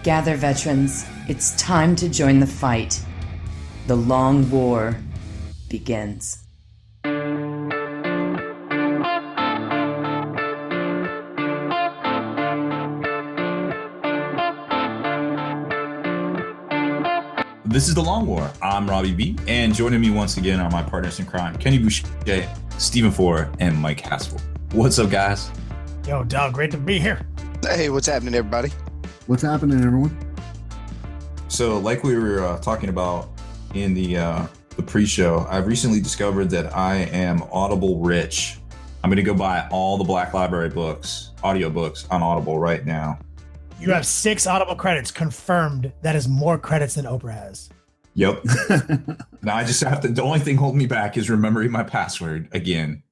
Gather, veterans. It's time to join the fight. The long war begins. This is The Long War. I'm Robbie B, and joining me once again are my partners in crime, Kenny Boucher, Stephen Ford, and Mike Haspel. What's up, guys? Yo, Doug, great to be here. Hey, what's happening, everybody? What's happening, everyone? So, like we were talking about in the pre-show, I've recently discovered that I am Audible rich. I'm going to go buy all the Black Library books, audiobooks on Audible right now. You have 6 Audible credits confirmed. That is more credits than Oprah has. Yep. Now I just have to, the only thing holding me back is remembering my password again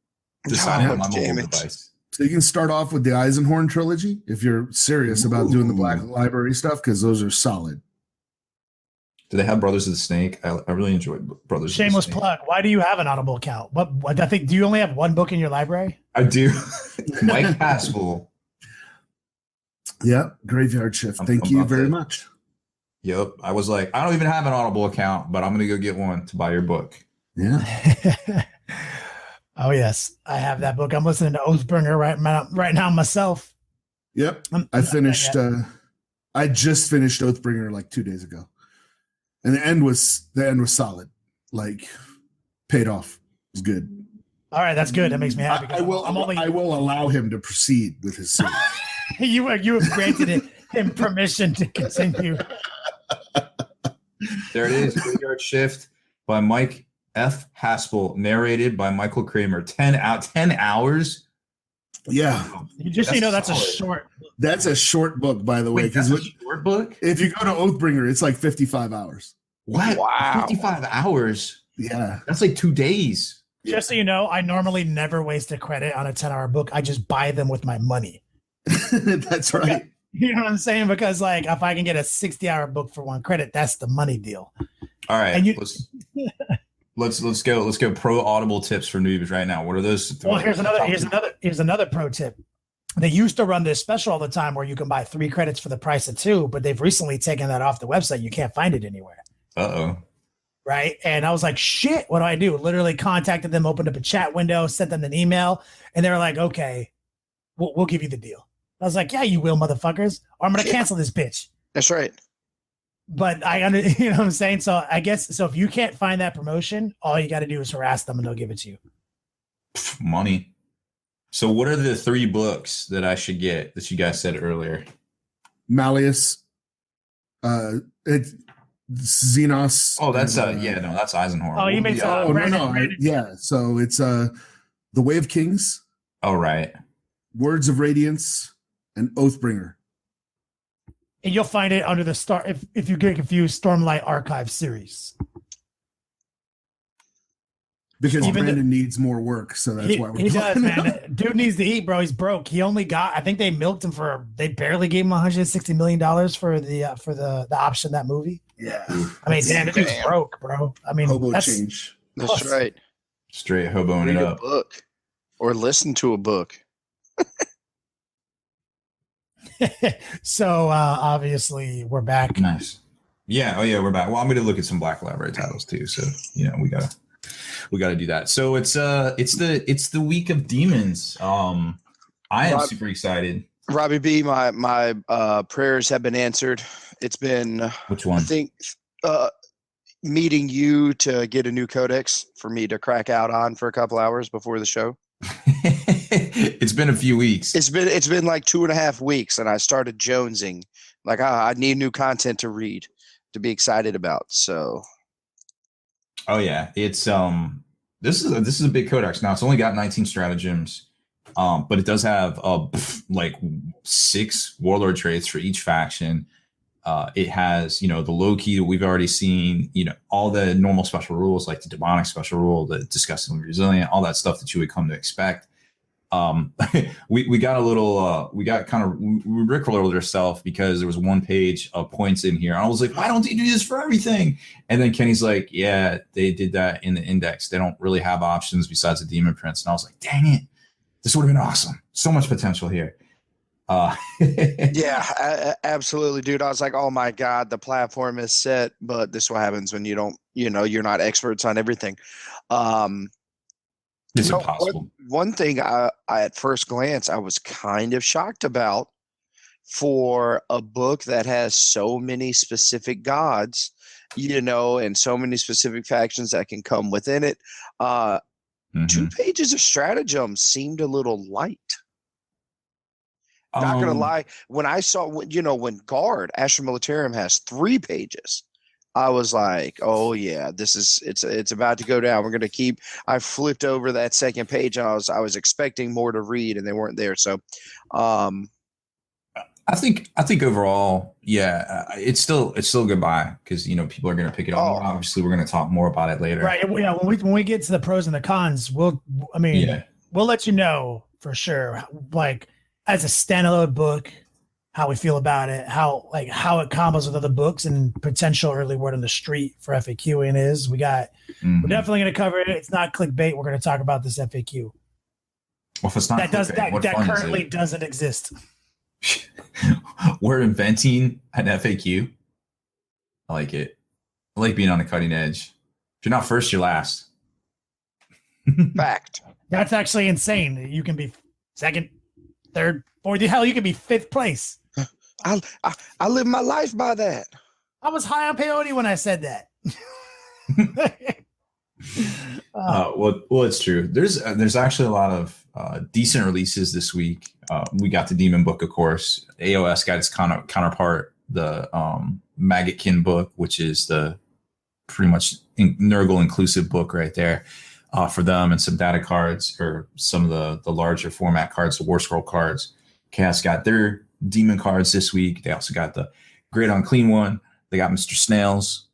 to sign in on my mobile device. So you can start off with the Eisenhorn trilogy if you're serious about doing the Black Library stuff, because those are solid. Do they have Brothers of the Snake? I really enjoyed Brothers Shameless of the Snake. plug. Why do you have an Audible account? What I think, do you only have one book in your library? I do. Mike Haspel. Yeah, Graveyard Shift. Thank you very much. Yep. I was like, I don't even have an Audible account, but I'm going to go get one to buy your book. Yeah. Oh, yes. I have that book. I'm listening to Oathbringer right now myself. Yep. I just finished Oathbringer like 2 days ago. And the end was solid. Like, paid off. It was good. All right, that's good. That makes me happy. I will allow him to proceed with his series. You have granted him permission to continue. There it is. Graveyard Shift by Mike F. Haspel, narrated by Michael Kramer. 10 hours. Yeah. Just so you know, that's solid. That's a short book, by the way. Wait, that's a short book? If you go to Oathbringer, it's like 55 hours. What? Wow. 55 hours? Yeah. That's like 2 days. Just so you know, I normally never waste a credit on a 10-hour book. I just buy them with my money. That's right. You know what I'm saying? Because like if I can get a 60-hour book for 1 credit, that's the money deal. All right. Let's go pro Audible tips for noobs right now. What are those? Well, here's another pro tip. They used to run this special all the time where you can buy 3 credits for the price of 2, but they've recently taken that off the website. You can't find it anywhere. Uh-oh. Right. And I was like, shit, what do? Literally contacted them, opened up a chat window, sent them an email, and they were like, okay, we'll give you the deal. I was like, yeah, you will, motherfuckers, or I'm going to cancel this bitch. That's right. But you know what I'm saying? So I guess, so if you can't find that promotion, all you got to do is harass them and they'll give it to you. Money. So what are the 3 books that I should get that you guys said earlier? Malleus, it's Xenos. Oh, that's that's Eisenhorn. Oh, you mean yeah. So it's The Way of Kings. Oh, right. Words of Radiance and Oathbringer. And you'll find it under the if you get confused, Stormlight Archive series. Because Brandon needs more work, so that's why he does, man. Dude needs to eat, bro. He's broke. He only got, I think they milked him they barely gave him $160 million for the option that movie. Yeah. I mean, damn, the dude's broke, bro. I mean, hobo change. That's right. Straight hoboing it up. A book or listen to a book. So obviously we're back. Nice. Yeah. Oh yeah, we're back. Well, I'm going to look at some Black Library titles too. So we gotta do that. So it's the week of Demons. I am super excited. Robbie B, my prayers have been answered. It's been which one? I think meeting you to get a new codex for me to crack out on for a couple hours before the show. It's been a few weeks. It's been like 2.5 weeks, and I started jonesing. Like, I need new content to read, to be excited about. So, oh yeah, it's this is a big codex. Now it's only got 19 stratagems, but it does have like 6 warlord traits for each faction. It has, the low key that we've already seen, all the normal special rules like the demonic special rule, the disgustingly resilient, all that stuff that you would come to expect. We got a little, we rickrolled ourselves because there was 1 page of points in here. And I was like, why don't they do this for everything? And then Kenny's like, yeah, they did that in the index. They don't really have options besides the demon prints. And I was like, dang it, this would have been awesome. So much potential here. Yeah, absolutely, dude. I was like, oh my God, the platform is set, but this is what happens when you don't, you're not experts on everything. It's No, impossible. one thing I at first glance I was kind of shocked about for a book that has so many specific gods, and so many specific factions that can come within it. 2 pages of stratagem seemed a little light. Not gonna lie, when I saw when Guard Astra Militarum has 3 pages, I was like, oh yeah, it's about to go down. We're gonna keep. I flipped over that second page and I was expecting more to read and they weren't there. So I think overall, yeah, it's still goodbye because people are going to pick it up. Oh. Obviously, we're going to talk more about it later. Right. Yeah. When we get to the pros and the cons, we'll let you know for sure. Like as a standalone book, how we feel about it, how it combos with other books and potential early word on the street for FAQing is. We're definitely going to cover it. It's not clickbait. We're going to talk about this FAQ. Well, if it's not that currently doesn't exist. We're inventing an FAQ. I like it. I like being on the cutting edge. If you're not first, you're last. Fact. That's actually insane. You can be second, third, fourth. Hell, you can be 5th place. I live my life by that. I was high on peyote when I said that. Well, it's true. There's actually a lot of decent releases this week. We got the Demon book, of course. AOS got its counterpart, the Maggotkin book, which is the pretty much Nurgle inclusive book right there for them, and some data cards or some of the larger format cards, the War Scroll cards. Chaos got their Demon cards this week. They also got the Great Unclean one. They got Mr. Snails.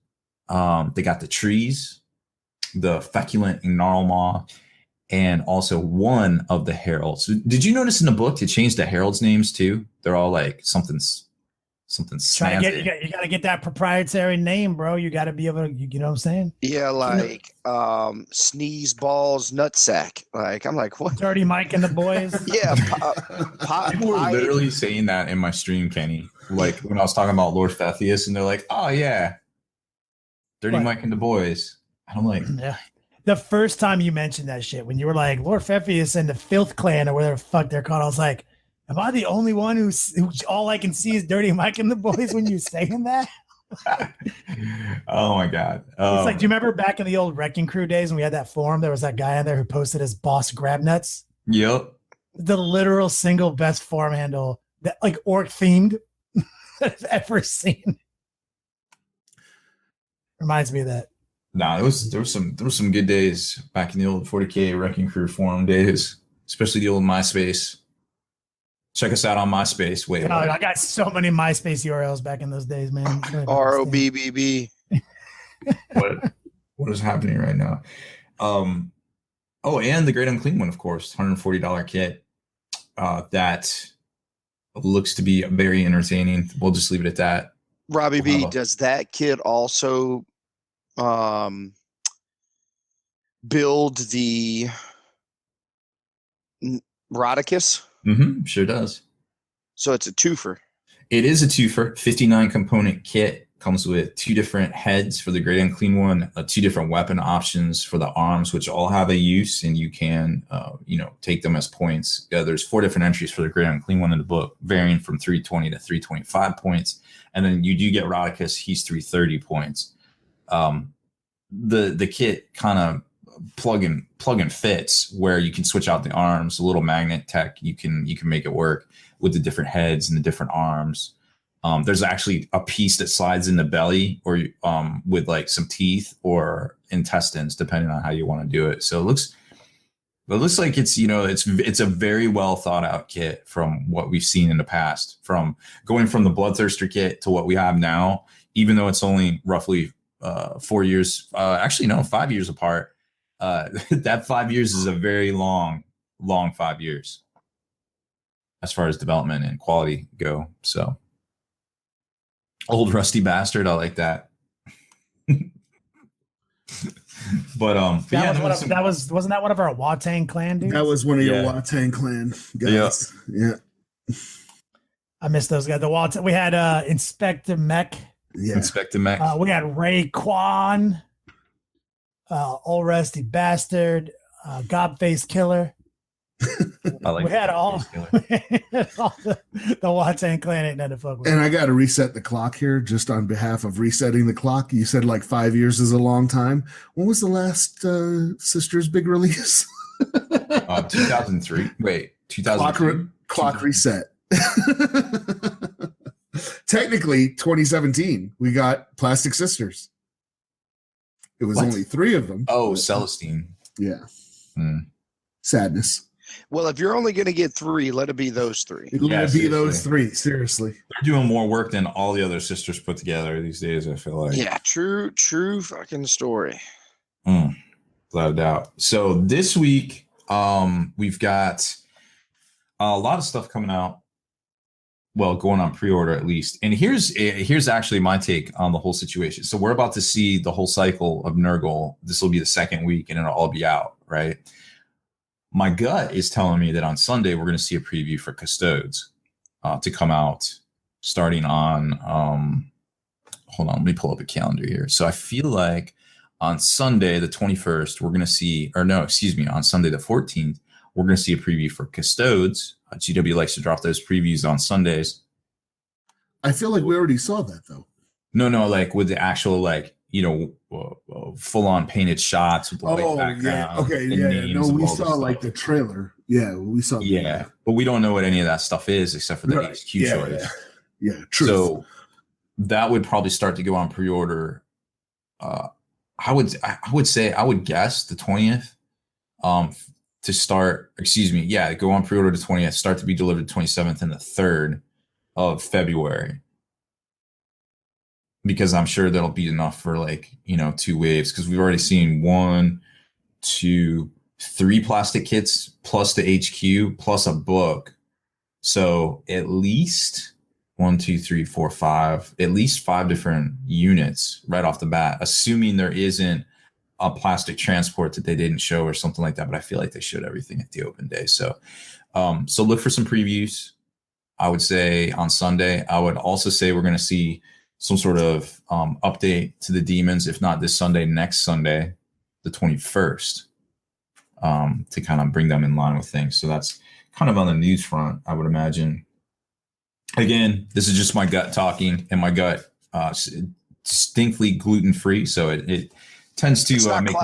They got the trees, the Feculent Gnarlmaw, and also one of the heralds. Did you notice in the book to change the heralds' names too? They're all like something snazzy. You got to get that proprietary name, bro. You got to be able to, you know what I'm saying? Yeah, like Sneeze Balls Nutsack. Like I'm like, what? Dirty Mike and the boys. Yeah, people were literally saying that in my stream, Kenny. Like when I was talking about Lord Fethius, and they're like, "Oh yeah, Dirty Mike and the boys." And I'm like, yeah. The first time you mentioned that shit, when you were like Lord Fethius and the Filth Clan or whatever the fuck they're called, I was like, am I the only one who all I can see is Dirty Mike and the boys when you're saying that? Oh my god! It's like, do you remember back in the old Wrecking Crew days when we had that forum? There was that guy in there who posted his boss Grabnuts. Yep. The literal single best forum handle that like orc themed I've ever seen. Reminds me of that. Nah, there was some good days back in the old 40K Wrecking Crew forum days, especially the old MySpace. Check us out on MySpace. Wait, I got so many MySpace URLs back in those days, man. ROBBB. What is happening right now? And the Great Unclean one, of course, $140 kit. That looks to be very entertaining. We'll just leave it at that. Robbie B, does that kit also build the Rodicus? Mm-hmm, sure does. So it's a twofer. It is a twofer. 59 component kit comes with 2 different heads for the Great Unclean one, 2 different weapon options for the arms, which all have a use, and you can take them as points. There's 4 different entries for the Great Unclean one in the book, varying from 320 to 325 points, and then you do get Rodicus. He's 330 points. The kit kind of plug and fits, where you can switch out the arms, a little magnet tech. You can make it work with the different heads and the different arms. There's actually a piece that slides in the belly, or with like some teeth or intestines, depending on how you want to do it. So it looks like it's a very well thought out kit from what we've seen in the past, from going from the Bloodthirster kit to what we have now, even though it's only roughly 4 years, 5 years apart. That 5 years is a very long 5 years as far as development and quality go. So old rusty bastard, I like that. Wasn't that one of our Watang clan dudes? That was one of your Watang clan guys. Yeah. I missed those guys. The Waltz. We had Inspector Mech. Yeah. Inspector Mech. We had Ray Kwan, Old Rusty Bastard, Godface Killer. I like We had all the Watson clan ain't nothing to fuck with. And I got to reset the clock here just on behalf of resetting the clock. You said like 5 years is a long time. When was the last Sisters big release? 2003. Wait, 2003? Clock reset. Technically, 2017, we got Plastic Sisters. It was only 3 of them. Oh, Celestine. Yeah. Mm. Sadness. Well, if you're only going to get 3, let it be those 3. Let it be those 3. Seriously. They're doing more work than all the other sisters put together these days, I feel like. Yeah, true fucking story. Without a doubt. So this week, we've got a lot of stuff coming out. Well, going on pre-order at least. And here's actually my take on the whole situation. So we're about to see the whole cycle of Nurgle. This will be the second week and it'll all be out, right? My gut is telling me that on Sunday, we're going to see a preview for Custodes to come out starting on, hold on, let me pull up a calendar here. So I feel like on Sunday, the 21st, we're going to see, on Sunday, the 14th, we're going to see a preview for Custodes. GW likes to drop those previews on Sundays. I feel like we already saw that, though. No, like with the actual, full-on painted shots with the white background. Yeah. Okay, yeah. No, we saw like the trailer. Yeah, we saw. Yeah, but we don't know what any of that stuff is except for the HQ choice. Yeah, true. So that would probably start to go on pre-order. I would guess the 20th. To start, go on pre-order the 20th, start to be delivered the 27th and the 3rd of February. Because I'm sure that'll be enough for 2 waves. Because we've already seen 1, 2, 3 plastic kits plus the HQ plus a book. So at least 1, 2, 3, 4, 5, at least 5 different units right off the bat, assuming there isn't a plastic transport that they didn't show or something like that. But I feel like they showed everything at the open day. So look for some previews. I would say on Sunday. I would also say we're going to see some sort of update to the Demons, if not this Sunday, next Sunday, the 21st, to kind of bring them in line with things. So that's kind of on the news front, I would imagine. Again, this is just my gut talking, and my gut distinctly gluten-free, so it tends to make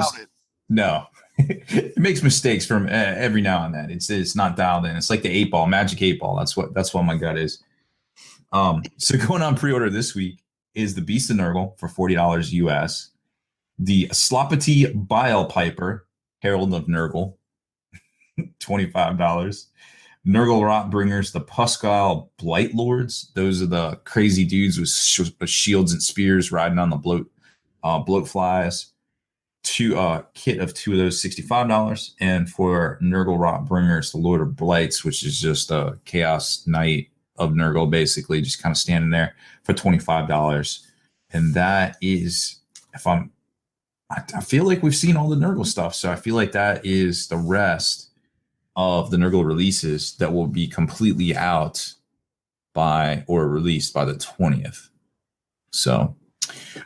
it makes mistakes from every now and then. It's not dialed in. It's like the magic 8 ball. That's what my gut is. So going on pre-order this week is the Beast of Nurgle for $40 US, the Sloppity Bile Piper, Herald of Nurgle, $25. Nurgle Rotbringers, the Puskyle Blight Lords. Those are the crazy dudes with shields and spears riding on the bloat flies. Kit of 2 of those, $65. And for Nurgle Rotbringers, the Lord of Blights, which is just a Chaos Knight of Nurgle, basically just kind of standing there, for $25. And that is, I feel like we've seen all the Nurgle stuff, so I feel like that is the rest of the Nurgle releases that will be completely out released by the 20th. So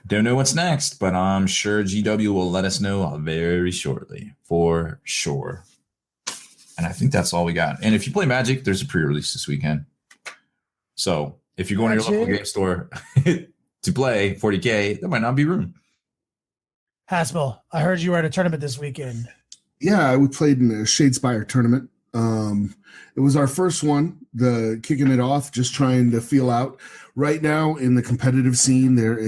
don't know what's next, but I'm sure GW will let us know very shortly, for sure. And I think that's all we got. And if you play Magic, there's a pre-release this weekend. So if you're going to your local game store to play 40K, there might not be room. Haspel, I heard you were at a tournament this weekend. Yeah, we played in a Shadespire Tournament. It was our first one, kicking it off, just trying to feel out. Right now in the competitive scene, there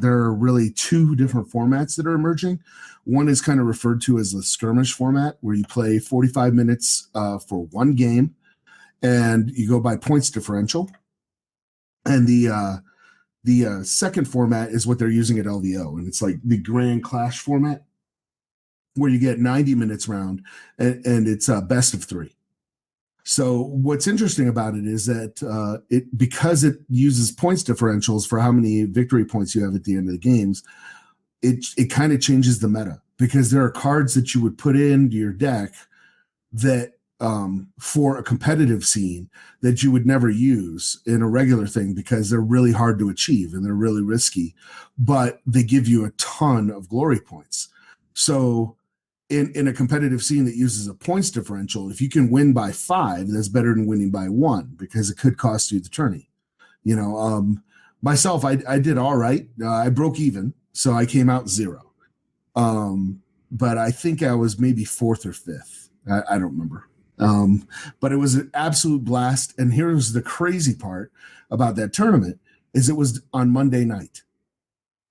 are really 2 different formats that are emerging. One is kind of referred to as the skirmish format, where you play 45 minutes for one game, and you go by points differential. And the second format is what they're using at LVO, and it's like the Grand Clash format, where you get 90 minutes round, and it's best of 3. So what's interesting about it is that because it uses points differentials for how many victory points you have at the end of the games, it kind of changes the meta, because there are cards that you would put into your deck that for a competitive scene that you would never use in a regular thing because they're really hard to achieve and they're really risky, but they give you a ton of glory points. So in a competitive scene that uses a points differential, if you can win by 5, that's better than winning by 1 because it could cost you the tourney. You know, myself, I did all right. I broke even, so I came out 0. But I think I was maybe 4th or 5th. I don't remember. But it was an absolute blast. And here's the crazy part about that tournament is it was on Monday night.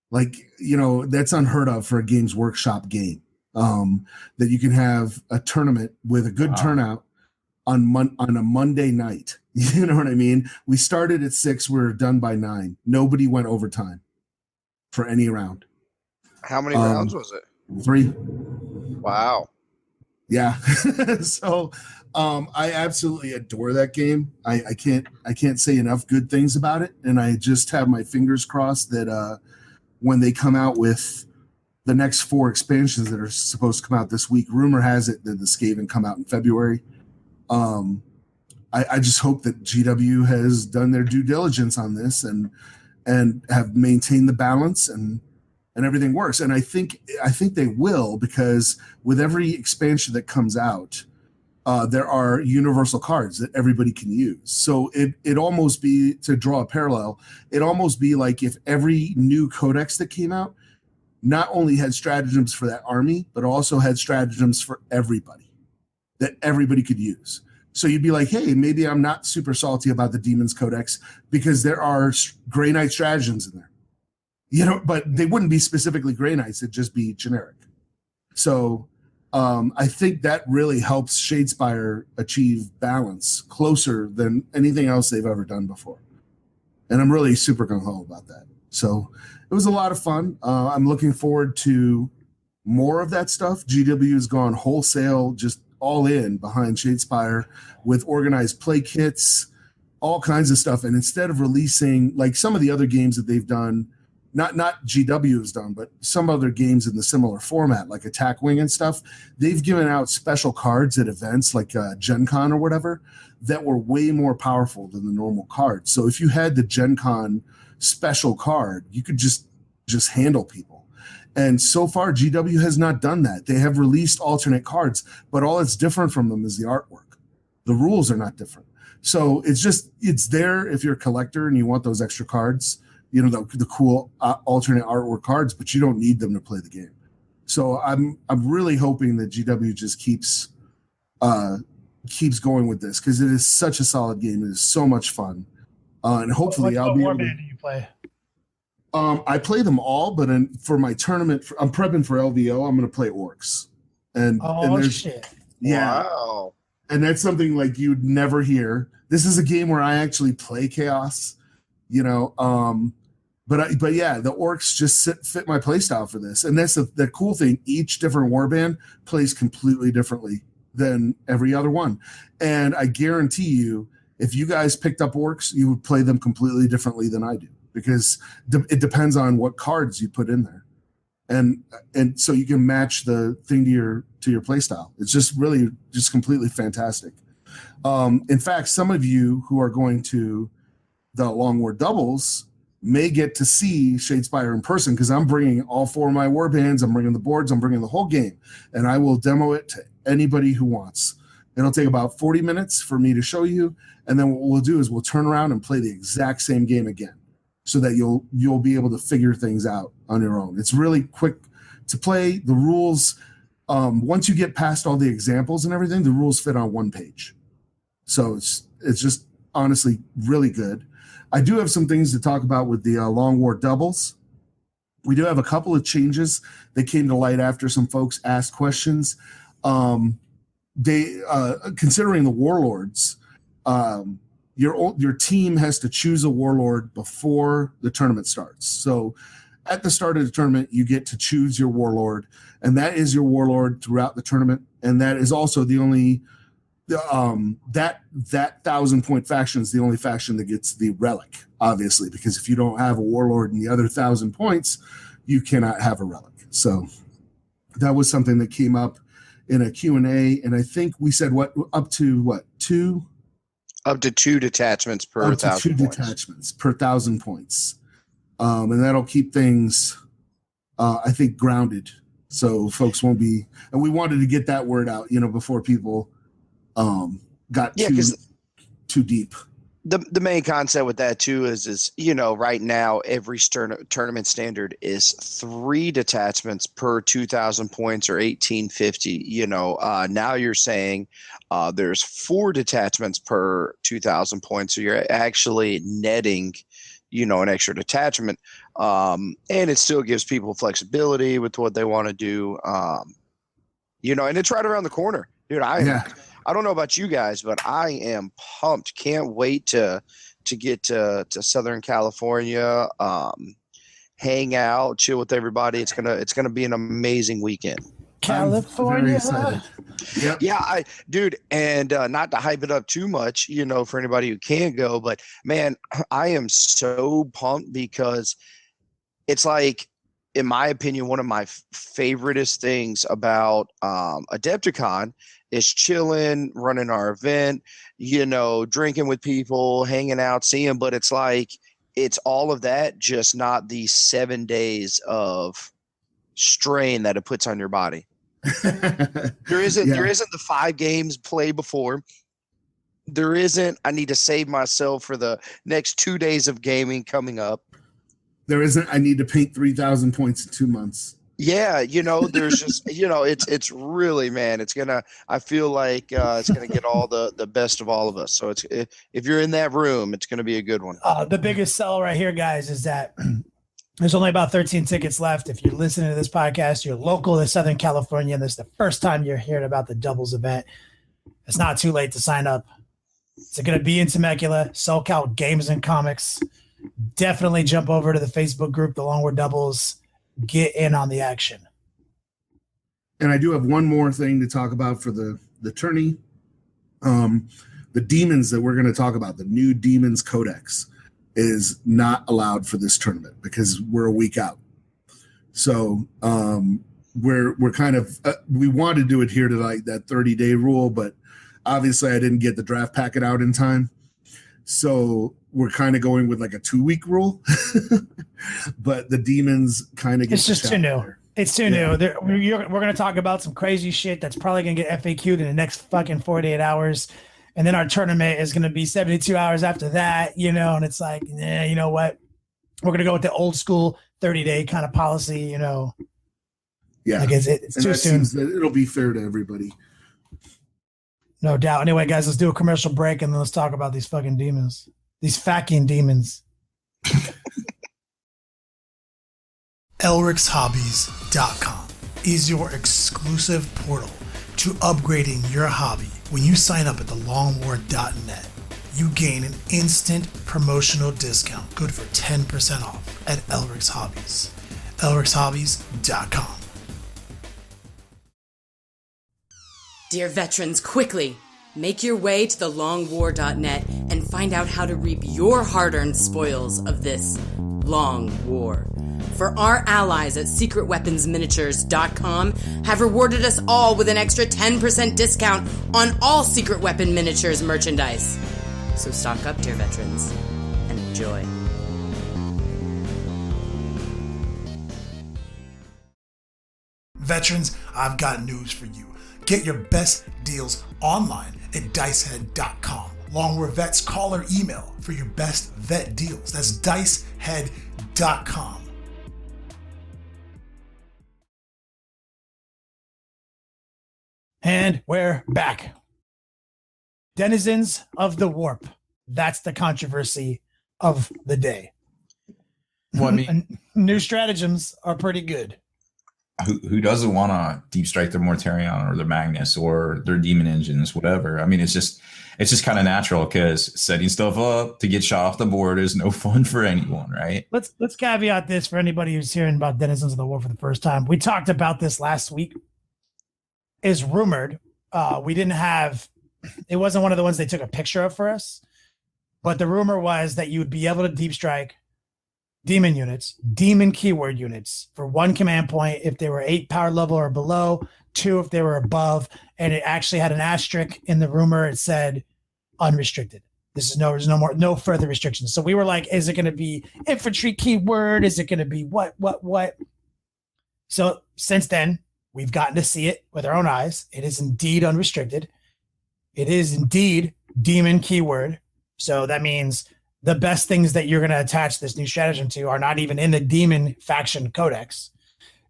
Like, you know, that's unheard of for a Games Workshop game. That you can have a tournament with a good turnout on a Monday night. You know what I mean? We started at 6, we were done by 9. Nobody went overtime for any round. How many rounds was it? 3. Wow. Yeah. So I absolutely adore that game. I can't say enough good things about it. And I just have my fingers crossed that when they come out with the next 4 expansions that are supposed to come out this week, rumor has it that the Skaven come out in February. I just hope that GW has done their due diligence on this and have maintained the balance and everything works. And I think they will, because with every expansion that comes out, there are universal cards that everybody can use. So it almost be, to draw a parallel, it almost be like if every new codex that came out not only had stratagems for that army, but also had stratagems for everybody that everybody could use. So you'd be like, hey, maybe I'm not super salty about the Demons Codex because there are Grey Knight stratagems in there. You know, but they wouldn't be specifically Grey Knights, it'd just be generic. So I think that really helps Shadespire achieve balance closer than anything else they've ever done before. And I'm really super gung-ho about that. So it was a lot of fun. I'm looking forward to more of that stuff. GW has gone wholesale, just all in behind Shadespire with organized play kits, all kinds of stuff. And instead of releasing like some of the other games that they've done, not GW has done, but some other games in the similar format, like Attack Wing and stuff, they've given out special cards at events like Gen Con or whatever that were way more powerful than the normal cards. So if you had the Gen Con special card, you could just handle people. And so far, GW has not done that. They have released alternate cards, but all that's different from them is the artwork. The rules are not different. So it's there if you're a collector and you want those extra cards, you know, the cool alternate artwork cards, but you don't need them to play the game. So I'm really hoping that GW just keeps going with this, because it is such a solid game. It is so much fun. And hopefully I'll be able to... What warband do you play? I play them all, but for my tournament, I'm prepping for LVO. I'm going to play Orcs. And shit! Yeah, wow. And that's something like you'd never hear. This is a game where I actually play Chaos, you know. But yeah, the Orcs just fit my playstyle for this, and that's the cool thing. Each different warband plays completely differently than every other one, and I guarantee you, if you guys picked up Orcs, you would play them completely differently than I do, because it depends on what cards you put in there, and so you can match the thing to your play style. It's just really just completely fantastic. In fact, some of you who are going to the Long War Doubles may get to see Shadespire in person, because I'm bringing all 4 of my war bands. I'm bringing the boards. I'm bringing the whole game, and I will demo it to anybody who wants. It'll take about 40 minutes for me to show you, and then what we'll do is we'll turn around and play the exact same game again, so that you'll be able to figure things out on your own. It's really quick to play. The rules, once you get past all the examples and everything, the rules fit on one page. So it's just honestly really good. I do have some things to talk about with the Long War Doubles. We do have a couple of changes that came to light after some folks asked questions. They considering the warlords, your team has to choose a warlord before the tournament starts. So at the start of the tournament, you get to choose your warlord, and that is your warlord throughout the tournament. And that is also the only that 1,000-point faction is the only faction that gets the relic, obviously, because if you don't have a warlord in the other 1,000 points, you cannot have a relic. So that was something that came up in a Q&A, and I think we said up to 2 detachments per 1,000 points. Detachments per 1,000 points, and that'll keep things, I think, grounded, so folks won't be. And we wanted to get that word out, before people got too deep. The main concept with that too is right now every tournament standard is 3 detachments per 2,000 points or 1,850. Now you're saying there's 4 detachments per 2,000 points, so you're actually netting an extra detachment, and it still gives people flexibility with what they want to do, and it's right around the corner, dude. I don't know about you guys, but I am pumped. Can't wait to get to Southern California, hang out, chill with everybody. It's gonna be an amazing weekend. California. Yep. Yeah, dude, and not to hype it up too much, for anybody who can't go, but man, I am so pumped because it's like, in my opinion, one of my favoriteest things about Adepticon is chilling, running our event, drinking with people, hanging out, seeing. But it's like, it's all of that, just not the 7 days of strain that it puts on your body. There isn't the 5 games play before. There isn't, I need to save myself for the next 2 days of gaming coming up. There isn't, I need to paint 3,000 points in 2 months. Yeah, there's just, it's really, man, I feel like it's going to get all the best of all of us. So if you're in that room, it's going to be a good one. The biggest sell right here, guys, is that there's only about 13 tickets left. If you're listening to this podcast, you're local to Southern California, and this is the first time you're hearing about the doubles event, it's not too late to sign up. It's going to be in Temecula, SoCal Games and Comics. Definitely jump over to the Facebook group, the Long War Doubles. Get in on the action. And I do have one more thing to talk about for the tourney. The demons that we're going to talk about, the new Demons Codex, is not allowed for this tournament because we're a week out. So we're kind of we wanted to adhere to like that 30-day rule, but obviously I didn't get the draft packet out in time. So we're kind of going with like a 2-week rule, but the demons kind of get. It's just too new. It's too new. We're going to talk about some crazy shit that's probably going to get FAQ'd in the next fucking 48 hours. And then our tournament is going to be 72 hours after that, and it's like, you know what? We're going to go with the old school 30-day kind of policy, Yeah. Like it's too soon. It'll be fair to everybody. No doubt. Anyway, guys, let's do a commercial break and then let's talk about these fucking demons. These FAQing demons. ElrixHobbies.com is your exclusive portal to upgrading your hobby. When you sign up at thelongwar.net, you gain an instant promotional discount good for 10% off at Elrix Hobbies. ElrixHobbies.com. Dear veterans, quickly, make your way to thelongwar.net and find out how to reap your hard-earned spoils of this long war. For our allies at secretweaponsminiatures.com have rewarded us all with an extra 10% discount on all Secret Weapon Miniatures merchandise. So stock up, dear veterans, and enjoy. Veterans, I've got news for you. Get your best deals online at dicehead.com. Long War Vets, call or email for your best vet deals. That's dicehead.com. And we're back. Denizens of the Warp. That's the controversy of the day. Well, I mean, new stratagems are pretty good. Who doesn't want to deep strike their Mortarion or their Magnus or their Demon Engines, whatever? I mean, it's just kind of natural because setting stuff up to get shot off the board is no fun for anyone, right? Let's caveat this for anybody who's hearing about Denizens of the War for the first time. We talked about this last week. Is rumored. We didn't have. It wasn't one of the ones they took a picture of for us, but the rumor was that you would be able to deep strike demon units, demon keyword units for 1 command point if they were 8 power level or below, 2 if they were above, and it actually had an asterisk in the rumor. It said unrestricted. There's no further restrictions. So we were like, is it going to be infantry keyword? Is it going to be what? So since then, we've gotten to see it with our own eyes. It is indeed unrestricted. It is indeed demon keyword. So that means the best things that you're going to attach this new stratagem to are not even in the demon faction codex.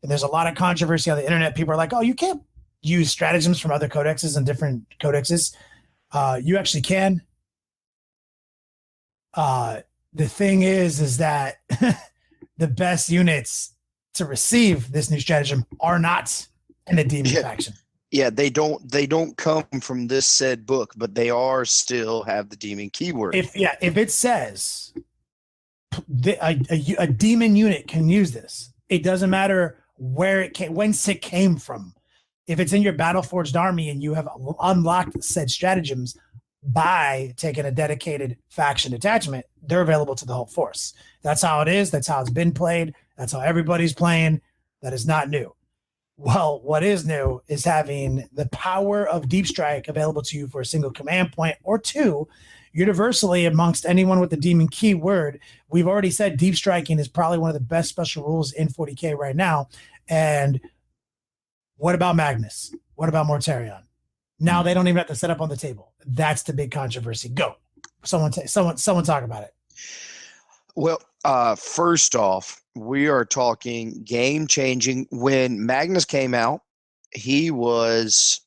And there's a lot of controversy on the internet. People are like, oh, you can't use stratagems from other codexes and different codexes. You actually can. The thing is that the best units to receive this new stratagem are not in the demon faction. Yeah, they don't come from this said book, but they are still have the demon keyword. If it says a demon unit can use this, it doesn't matter where it came, whence it came from. If it's in your battle forged army and you have unlocked said stratagems by taking a dedicated faction attachment, they're available to the whole force. That's how it is. That's how it's been played. That's how everybody's playing. That is not new. Well, what is new is having the power of Deep Strike available to you for a single command point or 2 universally amongst anyone with the demon keyword. We've already said Deep Striking is probably one of the best special rules in 40K right now. And what about Magnus? What about Mortarion? Now they don't even have to set up on the table. That's the big controversy. Go. Someone talk about it. Well, first off, we are talking game changing. When Magnus came out, he was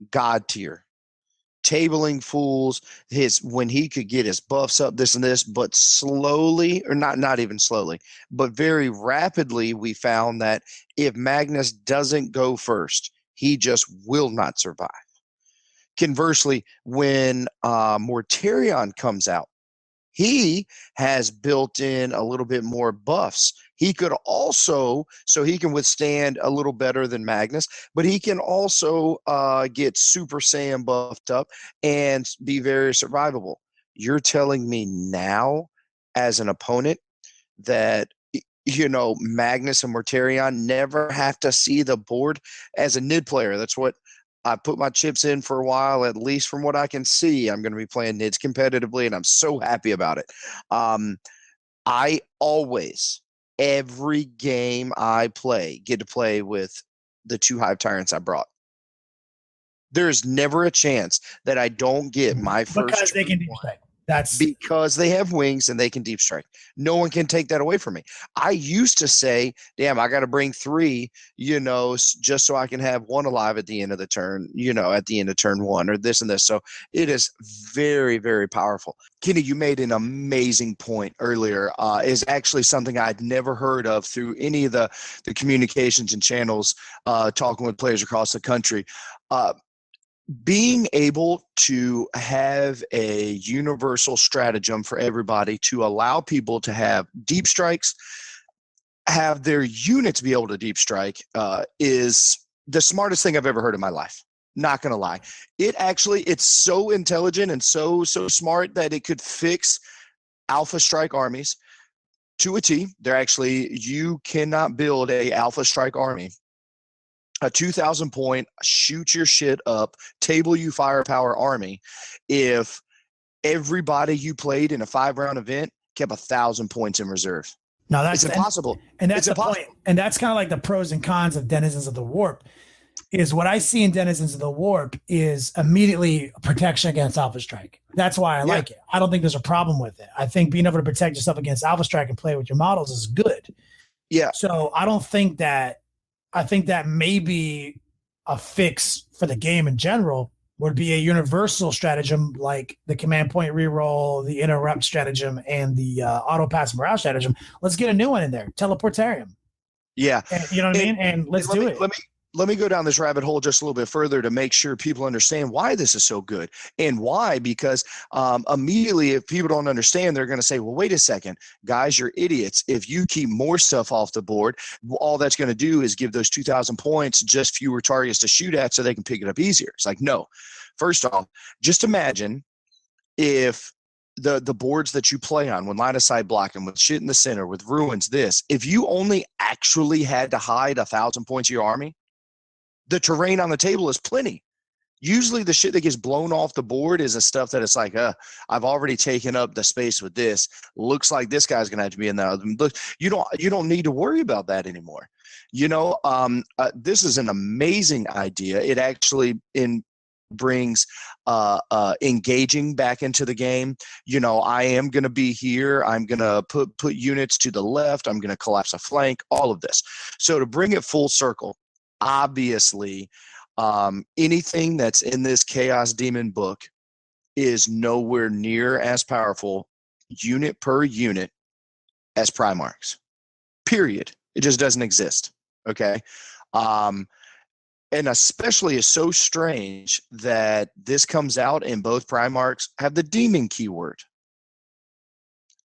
god tier, tabling fools. When he could get his buffs up, this and this, but slowly, or not even slowly, but very rapidly, we found that if Magnus doesn't go first, he just will not survive. Conversely, when Mortarion comes out, he has built in a little bit more buffs. He could also, so he can withstand a little better than Magnus, but he can also get Super Saiyan buffed up and be very survivable. You're telling me now, as an opponent, that Magnus and Mortarion never have to see the board as a NID player. That's what I put my chips in for a while, at least from what I can see. I'm going to be playing NIDS competitively, and I'm so happy about it. I always, every game I play, get to play with the 2 Hive Tyrants I brought. There's never a chance that I don't get my first. Because they can deep strike. That's because they have wings and they can deep strike. No one can take that away from me. I used to say, damn, I got to bring 3, just so I can have 1 alive at the end of the turn, at the end of turn 1 or this and this. So it is very, very powerful. Kenny, you made an amazing point earlier. Is actually something I'd never heard of through any of the communications and channels, talking with players across the country. Being able to have a universal stratagem for everybody to allow people to have deep strikes, have their units be able to deep strike, is the smartest thing I've ever heard in my life. Not going to lie. It's so intelligent and so smart that it could fix Alpha Strike armies to a T. You cannot build a Alpha Strike army, a 2,000 point, shoot your shit up, table you firepower army, if everybody you played in a 5-round event kept 1,000 points in reserve. No, that's impossible. And that's the point. And that's kind of like the pros and cons of Denizens of the Warp. Is what I see in Denizens of the Warp is immediately protection against Alpha Strike. That's why I like it. I don't think there's a problem with it. I think being able to protect yourself against Alpha Strike and play with your models is good. Yeah. So I think that maybe a fix for the game in general would be a universal stratagem like the command point reroll, the interrupt stratagem, and the auto pass morale stratagem. Let's get a new one in there, Teleportarium. Yeah. And, you know what I mean? And let's do it. Let me go down this rabbit hole just a little bit further to make sure people understand why this is so good. And why? Because immediately, if people don't understand, they're going to say, well, wait a second, guys, you're idiots. If you keep more stuff off the board, all that's going to do is give those 2,000 points just fewer targets to shoot at so they can pick it up easier. It's like, no. First off, just imagine if the boards that you play on, when line of sight blocking, with shit in the center, with ruins, if you only actually had to hide 1,000 points of your army, the terrain on the table is plenty. Usually the shit that gets blown off the board is the stuff that it's like, I've already taken up the space with this. Looks like this guy's gonna have to be in that. Look, you don't need to worry about that anymore. This is an amazing idea. It actually brings engaging back into the game. I am going to be here. I'm going to put units to the left. I'm going to collapse a flank, all of this. So to bring it full circle, obviously, anything that's in this Chaos Demon book is nowhere near as powerful unit per unit as Primarchs. Period. It just doesn't exist. Okay. And especially is so strange that this comes out and both Primarchs have the demon keyword.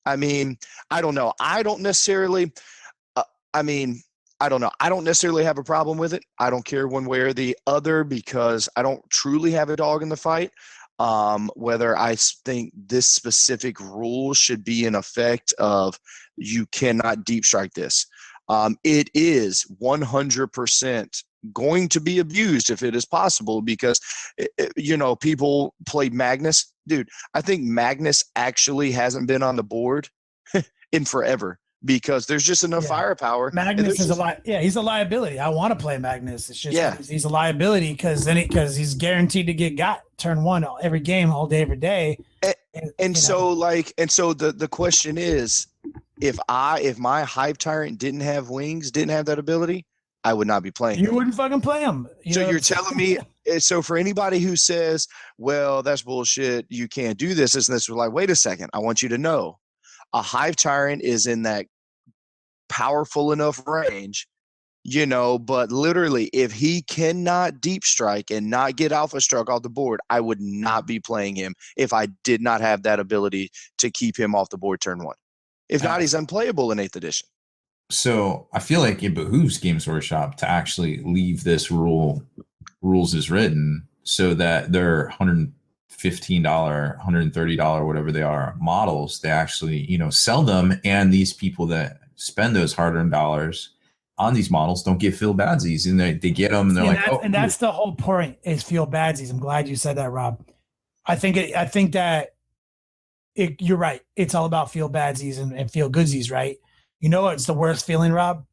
I mean, I don't know. I don't necessarily have a problem with it. I don't care one way or the other because I don't truly have a dog in the fight. Whether I think this specific rule should be in effect of you cannot deep strike this. It is 100% going to be abused if it is possible because, people play Magnus. Dude, I think Magnus actually hasn't been on the board in forever because there's just enough firepower. Magnus is he's a liability. I want to play Magnus. It's just he's a liability because he's guaranteed to get got turn one every game, all day, every day. So the question is, if my Hive Tyrant didn't have wings, didn't have that ability, I would not be playing. You wouldn't fucking play him. You're telling me? So for anybody who says, "Well, that's bullshit. You can't do this," we're like, wait a second. I want you to know, a Hive Tyrant is in that powerful enough range, But literally, if he cannot deep strike and not get alpha struck off the board, I would not be playing him if I did not have that ability to keep him off the board turn one. If not, he's unplayable in 8th edition. So I feel like it behooves Games Workshop to actually leave this rules as written so that their $115, $130, whatever they are, models, they actually, sell them. And these people that spend those hard-earned dollars on these models don't get feel badsies, and they get them and they're and that's the whole point is feel badsies. I'm glad you said that, Rob. I think that you're right. It's all about feel badsies and feel goodsies, right? It's the worst feeling, Rob,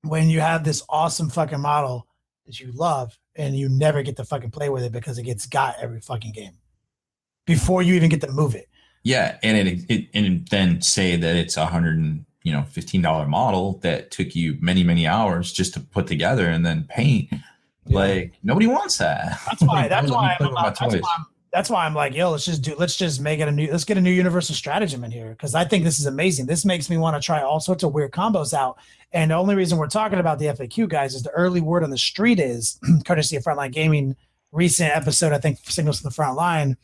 when you have this awesome fucking model that you love and you never get to fucking play with it because it gets got every fucking game before you even get to move it. Yeah, and then say that it's $115 model that took you many, many hours just to put together and then paint. Yeah. Like nobody wants that. That's why I'm like, yo, let's just make it let's get a new universal stratagem in here. Cause I think this is amazing. This makes me want to try all sorts of weird combos out. And the only reason we're talking about the FAQ guys is the early word on the street is courtesy of Frontline Gaming recent episode. I think Signals from the Front Line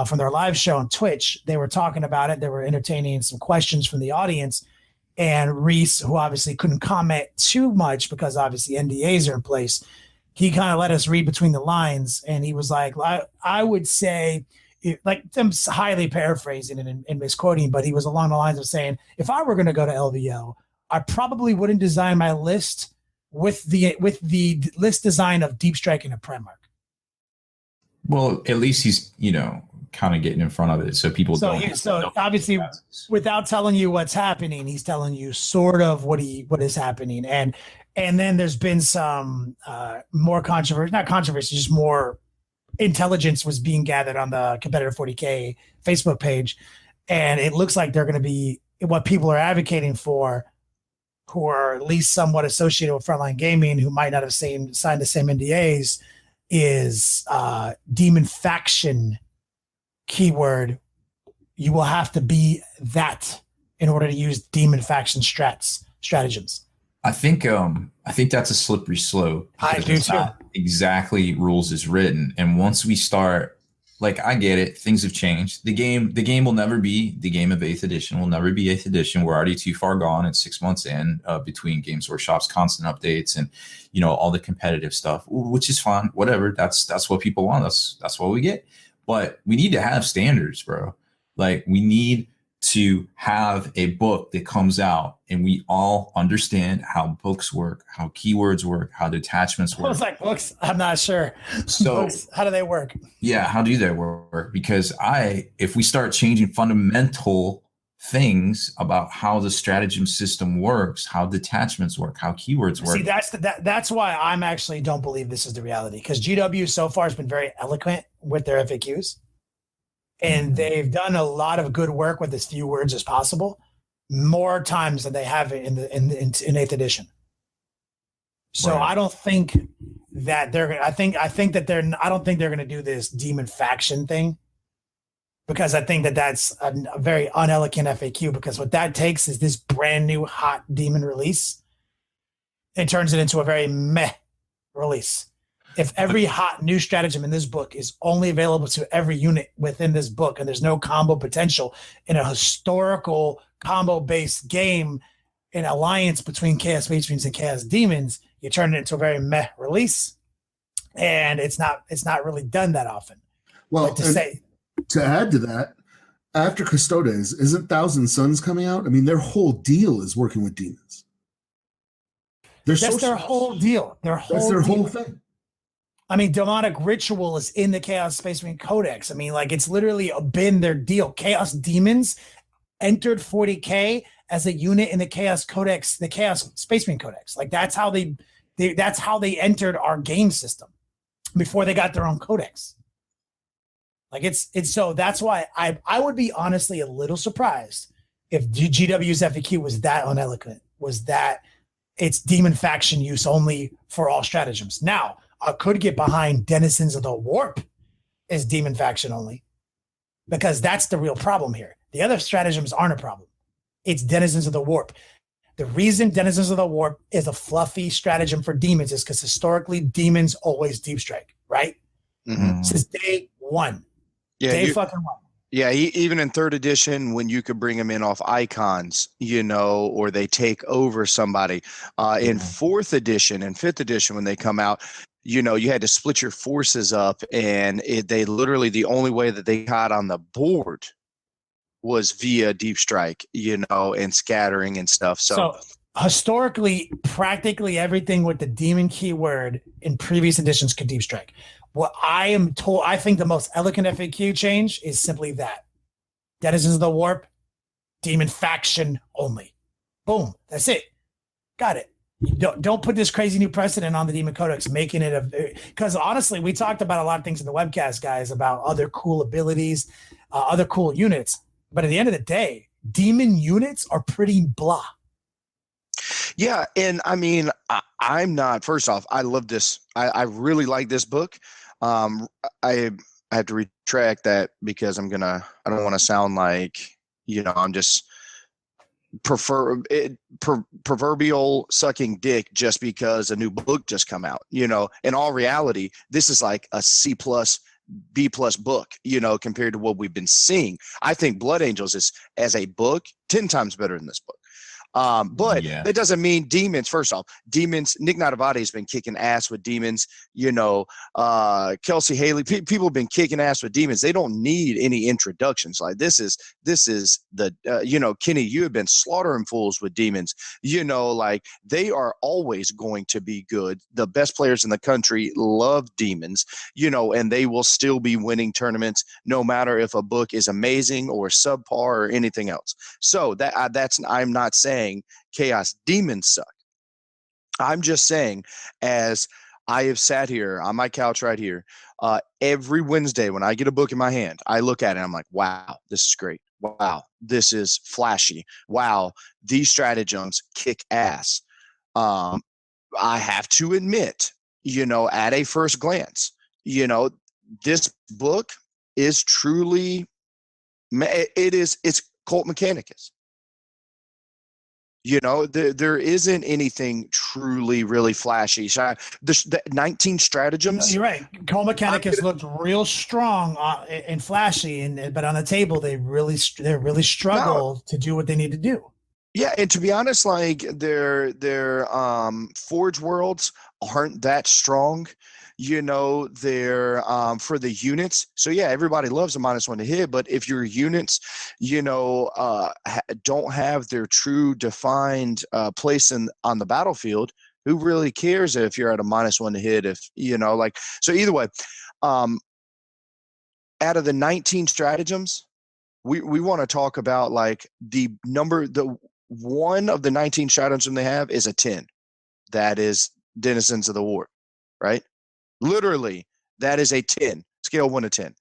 from their live show on Twitch. They were talking about it. They were entertaining some questions from the audience, and Reese, who obviously couldn't comment too much because obviously NDAs are in place, he kind of let us read between the lines, and he was like, I would say, like, I'm highly paraphrasing and misquoting, but he was along the lines of saying, if I were going to go to LVO, I probably wouldn't design my list with the list design of Deep Strike and a Primarch. Well, at least he's, kind of getting in front of it so people don't. So obviously, without telling you what's happening, he's telling you sort of what is happening. And then there's been some more controversy, not controversy, just more intelligence was being gathered on the Competitor 40K Facebook page. And it looks like they're going to be what people are advocating for, who are at least somewhat associated with Frontline Gaming, who might not have signed the same NDAs, is Demon Faction keyword. You will have to be that in order to use Demon Faction stratagems. I think that's a slippery slope. I do too. Not exactly rules as written, and once we start, like, I get it, things have changed. The game will never be the game of 8th edition. Will never be 8th edition. We're already too far gone. It's 6 months in between Games Workshop's constant updates and all the competitive stuff, which is fine. Whatever. That's what people want. That's what we get. But we need to have standards, bro. Like, we need to have a book that comes out and we all understand how books work, how keywords work, how detachments work. I was like, books, I'm not sure. So books, how do they work? Yeah, how do they work? Because if we start changing fundamental things about how the stratagem system works, how detachments work, how keywords work. See, that's why I'm actually don't believe this is the reality, because GW so far has been very eloquent with their FAQs. And they've done a lot of good work with as few words as possible, more times than they have in 8th edition. So Right. I don't think that they're. I think that they're. I don't think they're going to do this demon faction thing, because I think that that's a very unelegant FAQ. Because what that takes is this brand new hot demon release and turns it into a very meh release. If every hot new stratagem in this book is only available to every unit within this book, and there's no combo potential in a historical combo-based game, an alliance between Chaos Space Marines and Chaos Demons, you turn it into a very meh release, and it's not really done that often. Well, to add to that, after Custodes, isn't Thousand Suns coming out? I mean, their whole deal is working with demons. That's their whole deal. That's their whole thing. I mean, demonic ritual is in the Chaos Space Marine Codex. I mean, like, it's literally been their deal. Chaos Demons entered 40K as a unit in the Chaos Codex, the Chaos Space Marine Codex. Like, that's how they entered our game system before they got their own codex. Like, it's so that's why I would be honestly a little surprised if GW's FAQ was that uneloquent, was that it's demon faction use only for all stratagems. Now, I could get behind Denizens of the Warp as demon faction only, because that's the real problem here. The other stratagems aren't a problem. It's Denizens of the Warp. The reason Denizens of the Warp is a fluffy stratagem for demons is because historically demons always deep strike, right? Mm-hmm. Since day one. Yeah, day fucking one. Yeah, even in 3rd edition, when you could bring them in off icons, or they take over somebody. In 4th edition and 5th edition, when they come out, you had to split your forces up, and they literally, the only way that they got on the board was via deep strike, and scattering and stuff. So historically, practically everything with the demon keyword in previous editions could deep strike. What I am told, I think the most elegant FAQ change is simply that. Denizens of the Warp, demon faction only. Boom. That's it. Got it. You don't put this crazy new precedent on the Demon Codex, making it because honestly, we talked about a lot of things in the webcast, guys, about other cool abilities, other cool units. But at the end of the day, demon units are pretty blah. Yeah, and I mean, I'm not. First off, I love this. I really like this book. I have to retract that because I don't want to sound like I'm just proverbial sucking dick just because a new book just come out. In all reality, this is like a C+, B+ book, compared to what we've been seeing. I think Blood Angels is, as a book, 10 times better than this book. But that doesn't mean demons. First off, demons, Nick Natavati has been kicking ass with demons. Kelsey Haley, people have been kicking ass with demons. They don't need any introductions. Like this is the Kenny, you have been slaughtering fools with demons. Like they are always going to be good. The best players in the country love demons. And they will still be winning tournaments no matter if a book is amazing or subpar or anything else. So that's I'm not saying Chaos Demons suck. I'm just saying, as I have sat here on my couch right here, every Wednesday when I get a book in my hand, I look at it and I'm like, wow, this is great. Wow, this is flashy. Wow, these stratagems kick ass. I have to admit, at a first glance, this book is truly, it's Cult Mechanicus. There isn't anything truly, really flashy. So the 19 stratagems. You're right. Cult Mechanicus looked real strong and flashy, but on the table they really struggle to do what they need to do. Yeah, and to be honest, like their Forge Worlds aren't that strong. they're for the units. So yeah, everybody loves a -1 to hit, but if your units, don't have their true defined place on the battlefield, who really cares if you're at a -1 to hit? If so either way, out of the 19 stratagems, we want to talk about like the one of the 19 stratagems they have is a 10. That is Denizens of the Warp, right? Literally, that is a 10, scale 1 to 10.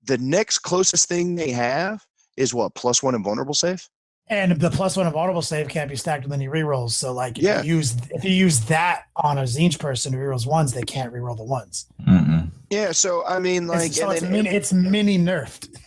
The next closest thing they have is what, +1 invulnerable save? And the +1 invulnerable save can't be stacked with any rerolls. So like if you use that on a Zinj person who rerolls ones, they can't reroll the ones. Mm-mm. Yeah, so I mean, like, it's mini nerfed.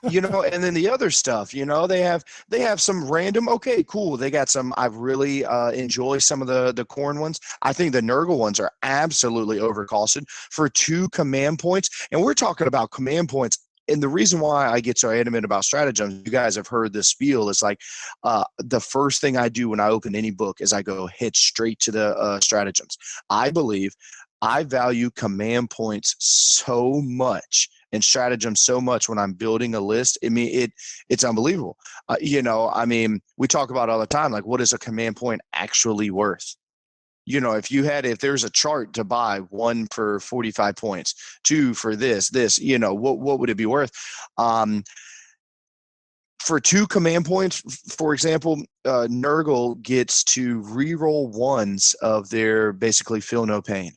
And then the other stuff, they have some random, okay, cool. They got some, I really enjoy some of the corn ones. I think the Nurgle ones are absolutely overcosted for 2 command points. And we're talking about command points. And the reason why I get so adamant about stratagems, you guys have heard this spiel. It's like the first thing I do when I open any book is I go head straight to the stratagems. I believe I value command points so much and stratagems so much when I'm building a list. I mean, it's unbelievable. We talk about all the time, like, what is a command point actually worth? If there's a chart to buy, 1 for 45 points, 2 for this, what would it be worth? For 2 command points, for example, Nurgle gets to reroll 1s of their basically feel no pain.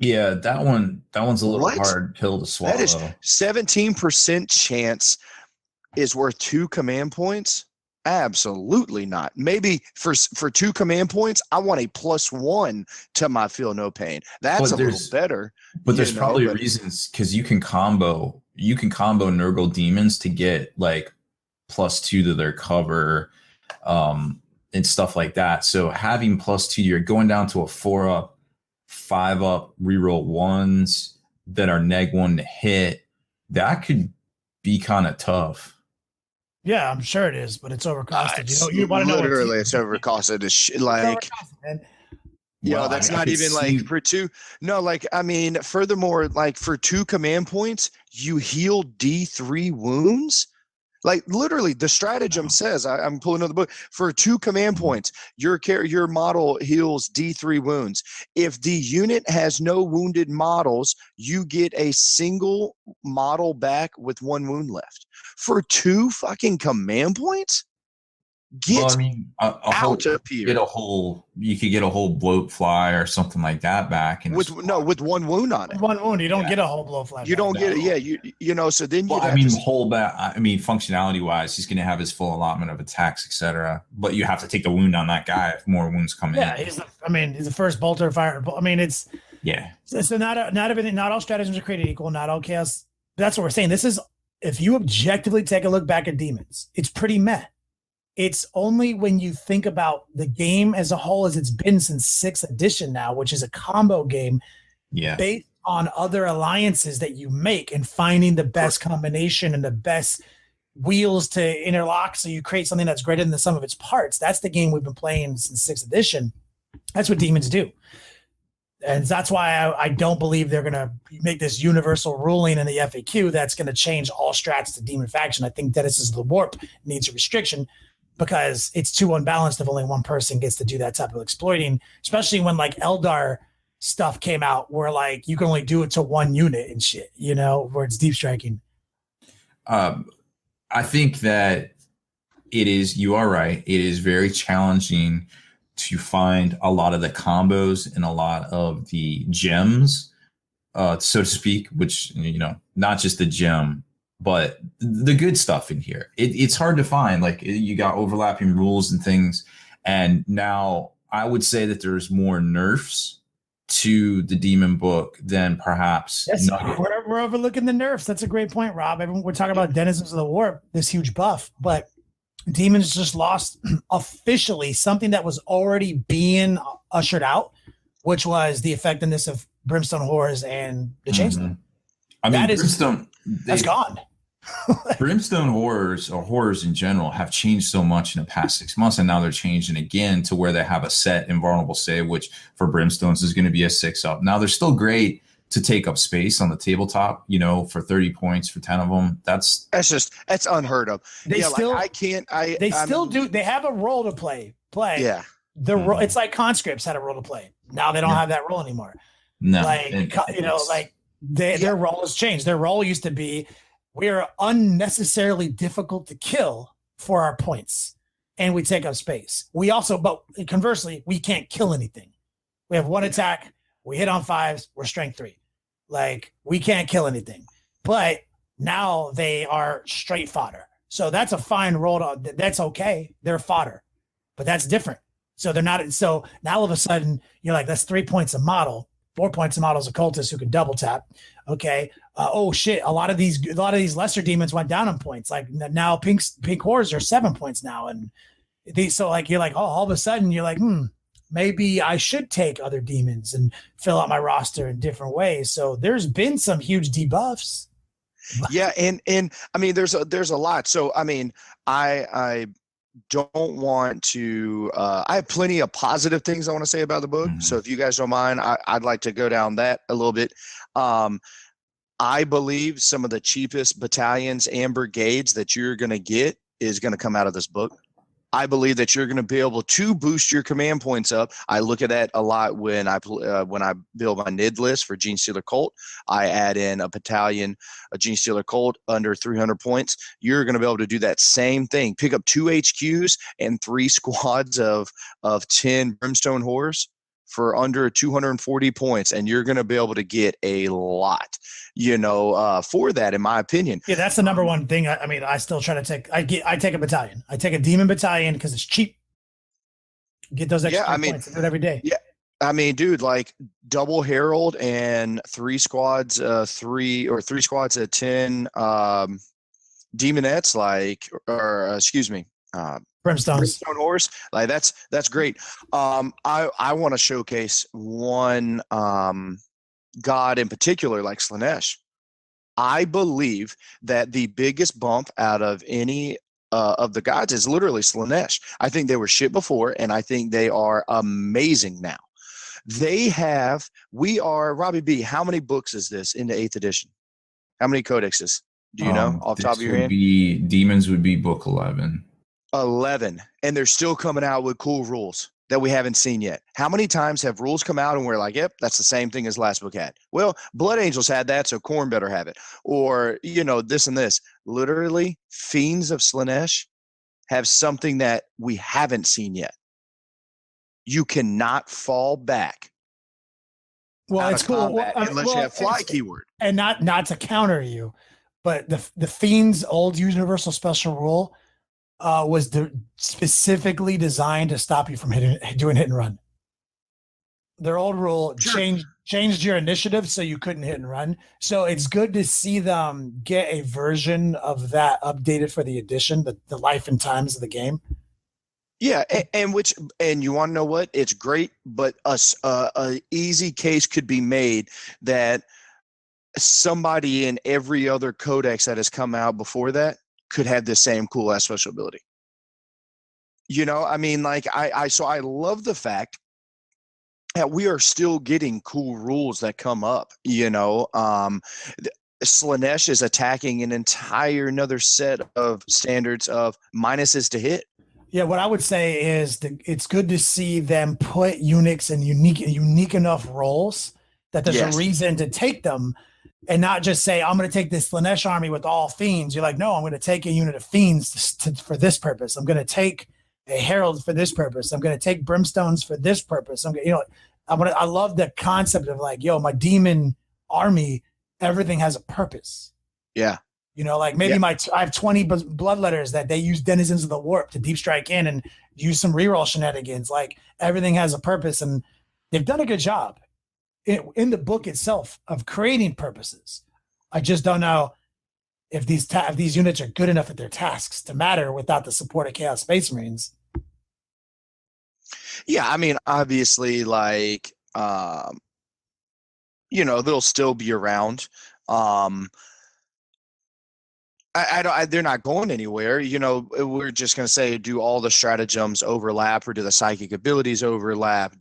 Yeah, that one's a little hard pill to swallow. That is 17% chance is worth 2 command points. Absolutely not. Maybe for 2 command points, I want a +1 to my feel no pain. That's a little better. But there's probably reasons, because you can combo Nurgle demons to get like +2 to their cover, and stuff like that. So having +2, you're going down to a 4-up, 5-up reroll 1s that are -1 to hit. That could be kind of tough. Yeah, I'm sure it is, but it's overcosted. You want to know? Literally, it's overcosted. That's not even like for 2. No, like, I mean, furthermore, like for 2 command points, you heal D3 wounds. Like literally, the stratagem says, I'm pulling another book, for 2 command points, your model heals D3 wounds. If the unit has no wounded models, you get a single model back with 1 wound left. For 2 fucking command points? Out of here. You could get a whole bloat fly or something like that back. With 1 wound on it. 1 wound, you don't get a whole bloat fly. You don't get it. Yeah, so then functionality wise, he's going to have his full allotment of attacks, etc. But you have to take the wound on that guy if more wounds come in. Yeah, he's the first bolter fire. I mean, it's So not everything, not all stratagems are created equal. Not all chaos. That's what we're saying. This is, if you objectively take a look back at Demons, it's pretty meh. It's only when you think about the game as a whole, as it's been since 6th edition now, which is a combo game based on other alliances that you make and finding the best combination and the best wheels to interlock so you create something that's greater than the sum of its parts. That's the game we've been playing since 6th edition. That's what Demons do. And that's why I don't believe they're going to make this universal ruling in the FAQ that's going to change all strats to Demon faction. I think Denizens of the Warp needs a restriction, because it's too unbalanced if only one person gets to do that type of exploiting, especially when like Eldar stuff came out where like you can only do it to 1 unit and shit, where it's deep striking. I think that you are right. It is very challenging to find a lot of the combos and a lot of the gems, so to speak, which, not just the gem, but the good stuff in here. It's hard to find. Like, you got overlapping rules and things. And now I would say that there's more nerfs to the Demon book than perhaps. Yes, we're overlooking the nerfs. That's a great point, Rob. We're talking about Denizens of the Warp, this huge buff, but Demons just lost officially something that was already being ushered out, which was the effectiveness of Brimstone Horrors and the Chainstone. I mean, that's gone. Brimstone Horrors, or horrors in general, have changed so much in the past 6 months, and now they're changing again to where they have a set invulnerable save, which for Brimstones is going to be a 6-up. Now they're still great to take up space on the tabletop, for 30 points for 10 of them. That's unheard of. They still, like I can't. They still do. They have a role to play. Yeah. It's like conscripts had a role to play. Now they don't have that role anymore. No, their role has changed. Their role used to be, we are unnecessarily difficult to kill for our points, and we take up space. But conversely, we can't kill anything. We have one attack. We hit on 5s. We're strength 3. Like, we can't kill anything. But now they are straight fodder. So that's a fine role. That's okay. They're fodder, but that's different. So they're not. So now all of a sudden you're like, that's 3 points a model. 4 points a model is a cultist who can double tap. Okay. Oh shit. A lot of these lesser demons went down in points. Like now pink horrors are 7 points now. And you're like, oh, all of a sudden you're like, maybe I should take other demons and fill out my roster in different ways. So there's been some huge debuffs. Yeah. And I mean, there's a lot. So, I mean, I don't want to, I have plenty of positive things I want to say about the book. Mm-hmm. So if you guys don't mind, I'd like to go down that a little bit. I believe some of the cheapest battalions and brigades that you're going to get is going to come out of this book. I believe that you're going to be able to boost your command points up. I look at that a lot when I build my NID list for Gene Stealer Cult. I add in a battalion, a Gene Stealer Cult under 300 points. You're going to be able to do that same thing. Pick up 2 HQs and 3 squads of 10 Brimstone Horrors for under 240 points, and you're going to be able to get a lot, for that, in my opinion. Yeah, that's the number one thing. I mean, I still try to take. I take a battalion. I take a demon battalion because it's cheap. Get those extra points. I do it every day. Yeah, I mean, dude, like double Herald and 3 squads, 3 squads at 10 demonettes, Brimstone Horse, like that's great. I want to showcase one god in particular, like Slaanesh. I believe that the biggest bump out of any of the gods is literally Slaanesh. I think they were shit before, and I think they are amazing now. Robbie B, how many books is this in the 8th edition? How many codexes? Do you know off the top of your head? Demons would be book 11. 11, and they're still coming out with cool rules that we haven't seen yet. How many times have rules come out and we're like, yep, that's the same thing as last book had? Well, Blood Angels had that, so Khorne better have it. Or, this and this. Literally, Fiends of Slaanesh have something that we haven't seen yet. You cannot fall back. Well, it's cool. Unless you have fly keyword. And not to counter you, but the Fiends' old universal special rule was specifically designed to stop you from doing hit and run. Their old rule changed your initiative so you couldn't hit and run. So it's good to see them get a version of that updated for the edition, the life and times of the game. Yeah, and you want to know what? It's great, but a easy case could be made that somebody in every other codex that has come out before that could have the same cool ass special ability. I mean, like I love the fact that we are still getting cool rules that come up. Slaanesh is attacking an entire another set of standards of minuses to hit. Yeah, what I would say is it's good to see them put units in unique enough roles that there's a reason to take them. And not just say, I'm going to take this Slaanesh army with all fiends. You're like, no, I'm going to take a unit of fiends for this purpose. I'm going to take a herald for this purpose. I'm going to take brimstones for this purpose. I love the concept of like, my demon army, everything has a purpose. Yeah. Maybe I have 20 bloodletters that they use denizens of the warp to deep strike in and use some reroll shenanigans. Like everything has a purpose, and they've done a good job in the book itself of creating purposes. I just don't know if these units are good enough at their tasks to matter without the support of Chaos Space Marines. Yeah, I mean, obviously, like, they'll still be around. They're not going anywhere. We're just going to say, do all the stratagems overlap, or do the psychic abilities overlap?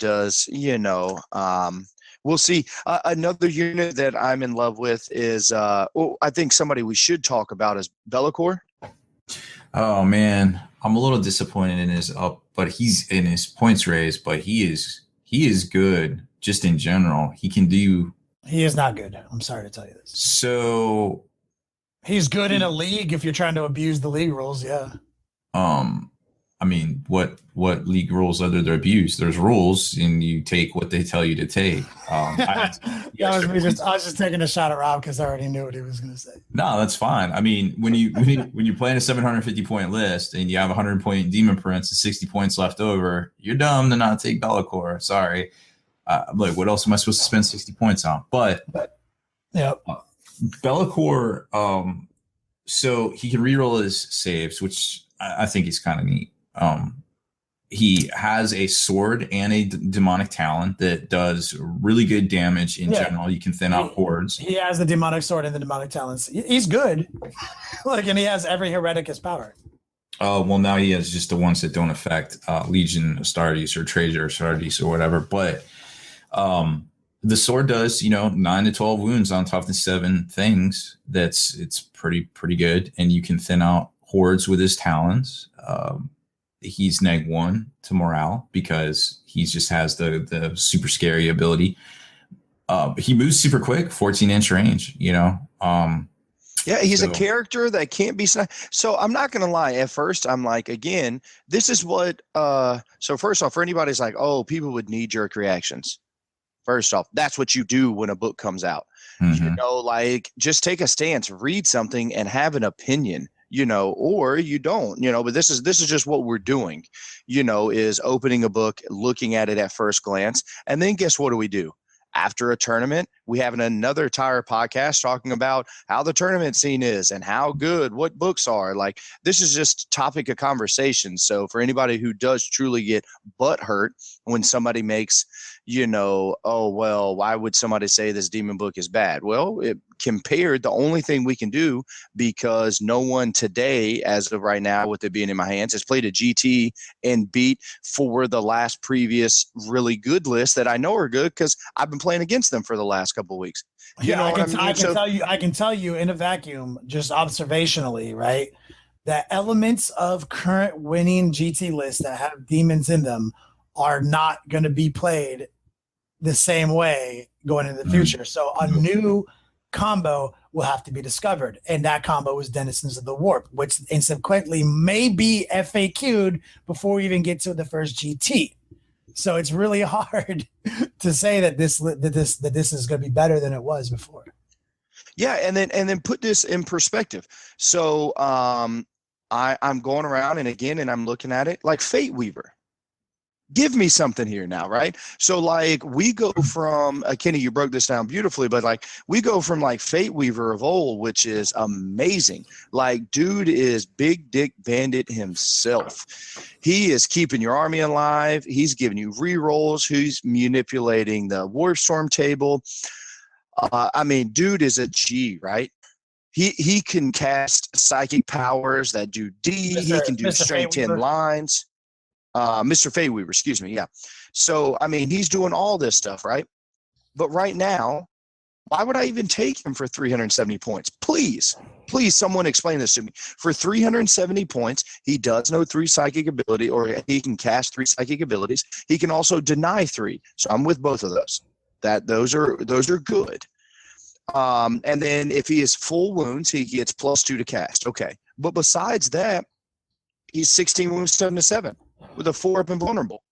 We'll see. Another unit that I'm in love with is, I think somebody we should talk about is Be'lakor. Oh man, I'm a little disappointed in his but he's in his points raised, but he is good just in general. He can do. He is not good. I'm sorry to tell you this. So he's good in a league if you're trying to abuse the league rules. Yeah. I mean, what league rules are there to abuse? There's rules, and you take what they tell you to take. I was just taking a shot at Rob because I already knew what he was going to say. No, that's fine. I mean, when you're playing a 750 point list and you have 100 point Demon Prince and 60 points left over, you're dumb to not take Be'lakor. Sorry. Like, what else am I supposed to spend 60 points on? But yeah, Be'lakor. So he can reroll his saves, which I think is kind of neat. He has a sword and a demonic talent that does really good damage in general. You can thin out hordes. He has the demonic sword and the demonic talents. He's good. And he has every hereticus power. Oh, well, now he has just the ones that don't affect Legion Astartes or Treasure Astartes or whatever. But the sword does, 9 to 12 wounds on toughness 7 things. It's pretty good. And you can thin out hordes with his talents. He's -1 to morale because he just has the super scary ability. He moves super quick, 14-inch range, Yeah, he's a character that can't be sniped. So I'm not going to lie. At first, I'm like, again, this is what so first off, for anybody who's like, oh, people with knee-jerk reactions. First off, that's what you do when a book comes out. Mm-hmm. Just take a stance, read something, and have an opinion. Or you don't, but this is just what we're doing, is opening a book, looking at it at first glance. And then guess what do? After a tournament, we have another entire podcast talking about how the tournament scene is and how good, what books are. Like, this is just topic of conversation. So for anybody who does truly get butt hurt when somebody makes, oh, well, why would somebody say this demon book is bad? Well, compared, the only thing we can do, because no one today, as of right now, with it being in my hands, has played a GT and beat for the last previous really good list that I know are good because I've been playing against them for the last couple of weeks. I can tell you in a vacuum, just observationally, right, that elements of current winning GT lists that have demons in them are not going to be played the same way going into the future. So a new combo will have to be discovered, and that combo is Denizens of the Warp, which consequently may be FAQ'd before we even get to the first GT. So it's really hard to say that this is going to be better than it was before. Yeah, and then put this in perspective. So I'm going around and I'm looking at it like Fate Weaver. Give me something here now, right? So we go from Kenny, you broke this down beautifully, but we go from Fate Weaver of old, which is amazing. Dude is Big Dick Bandit himself. He is keeping your army alive. He's giving you rerolls. He's manipulating the Warstorm table. Dude is a G, right? He can cast psychic powers that do D. He can do strength 10 lines. Mr. Fate Weaver, excuse me. Yeah. So, he's doing all this stuff, right? But right now, why would I even take him for 370 points? Please, someone explain this to me. For 370 points, he does know 3 psychic ability, or he can cast 3 psychic abilities. He can also deny 3. So I'm with both of those. Those are good. And then if he is full wounds, he gets +2 to cast. Okay. But besides that, he's 16 wounds, 7 to 7. With a 4-up and vulnerable.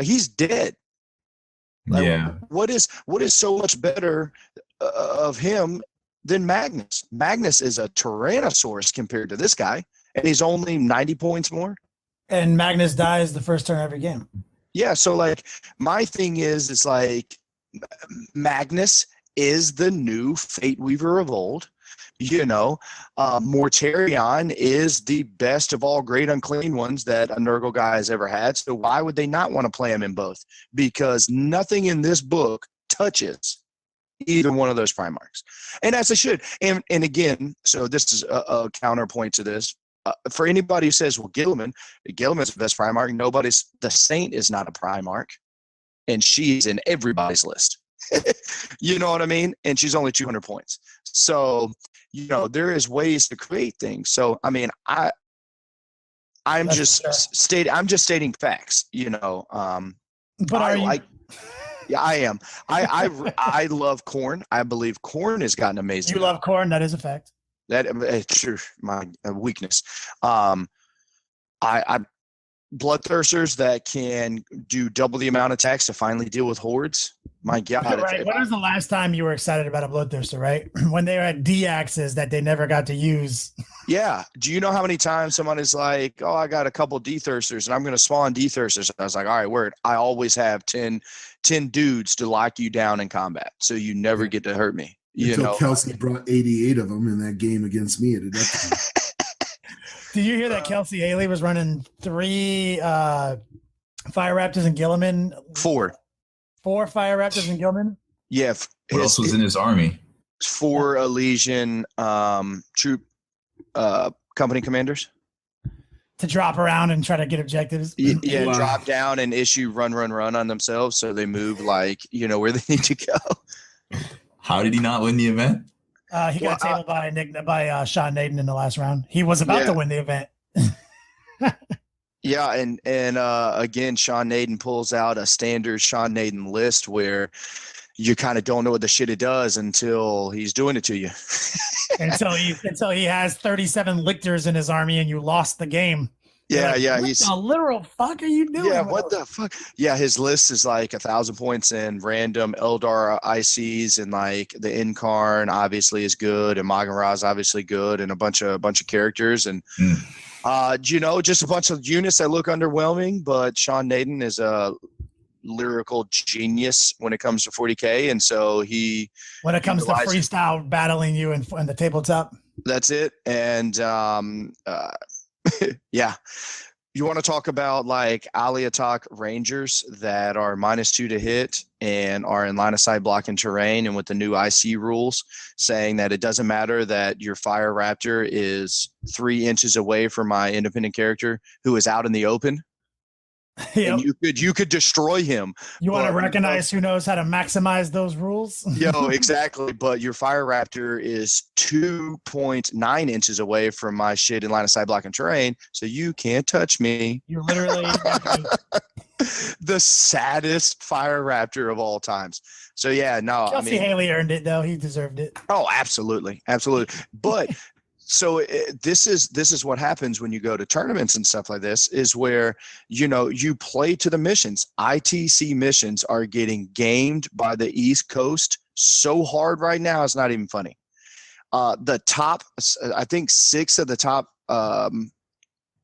He's dead. Yeah. What is so much better of him than Magnus? Magnus is a Tyrannosaurus compared to this guy, and he's only 90 points more. And Magnus dies the first turn every game. Yeah, so my thing is Magnus is the new Fate Weaver of old. Mortarion is the best of all great unclean ones that a Nurgle guy has ever had. So why would they not want to play him in both? Because nothing in this book touches either one of those Primarchs. And as they should. And again, so this is a counterpoint to this. For anybody who says, well, Gilliman's the best Primarch. The Saint is not a Primarch. And she's in everybody's list. You know what I mean? And she's only 200 points. So, there is ways to create things. So, I mean, I'm just stating facts, But are you? Yeah, I am. I love corn. I believe corn has gotten amazing. You love corn. That is a fact. It's sure my weakness. I bloodthirsters that can do double the amount of attacks to finally deal with hordes. My God. Right. When was the last time you were excited about a bloodthirster, right? When they were at D-axes that they never got to use. Yeah. Do you know how many times someone is like, oh, I got a couple D-thirsters and I'm going to spawn D-thirsters. I was like, all right, word. I always have 10 dudes to lock you down in combat. So you never get to hurt me. Until Kelsey brought 88 of them in that game against me at a Death. Did you hear that Kelsey Haley was running 3 Fire Raptors and Gilliman? 4 Fire Raptors and Gilliman? Yeah. What else was in his army? 4 Elysian troop company commanders. To drop around and try to get objectives? Yeah, Wow. drop down and issue run on themselves so they move like, where they need to go. How did he not win the event? He got tabled by Sean Naden in the last round. He was about to win the event. Yeah, and again, Sean Naden pulls out a standard Sean Naden list where you kind of don't know what the shit it does until he's doing it to you. until he has 37 lictors in his army and you lost the game. Yeah, like, yeah. What the literal fuck are you doing? Yeah, what the fuck? Yeah, his list is like 1,000 points in random Eldar ICs, and like the Incarn obviously is good, and Maganraz obviously good, and a bunch of characters, and just a bunch of units that look underwhelming. But Sean Naden is a lyrical genius when it comes to 40K, and so when it comes to freestyle battling you in the tabletop, that's it. And yeah. You want to talk about like Aliatok Rangers that are -2 to hit and are in line of sight blocking terrain, and with the new IC rules saying that it doesn't matter that your Fire Raptor is 3 inches away from my independent character who is out in the open. Yep. And you could destroy him. You want to recognize who knows how to maximize those rules? Exactly. But your Fire Raptor is 2.9 inches away from my shit in line of sight blocking terrain, so you can't touch me. You're literally the saddest Fire Raptor of all times. So yeah, no. Kelsey Haley earned it though. He deserved it. Oh, absolutely, absolutely. But so this is what happens when you go to tournaments and stuff like this, is where, you play to the missions. ITC missions are getting gamed by the East Coast so hard right now, it's not even funny. The top, I think 6 of the top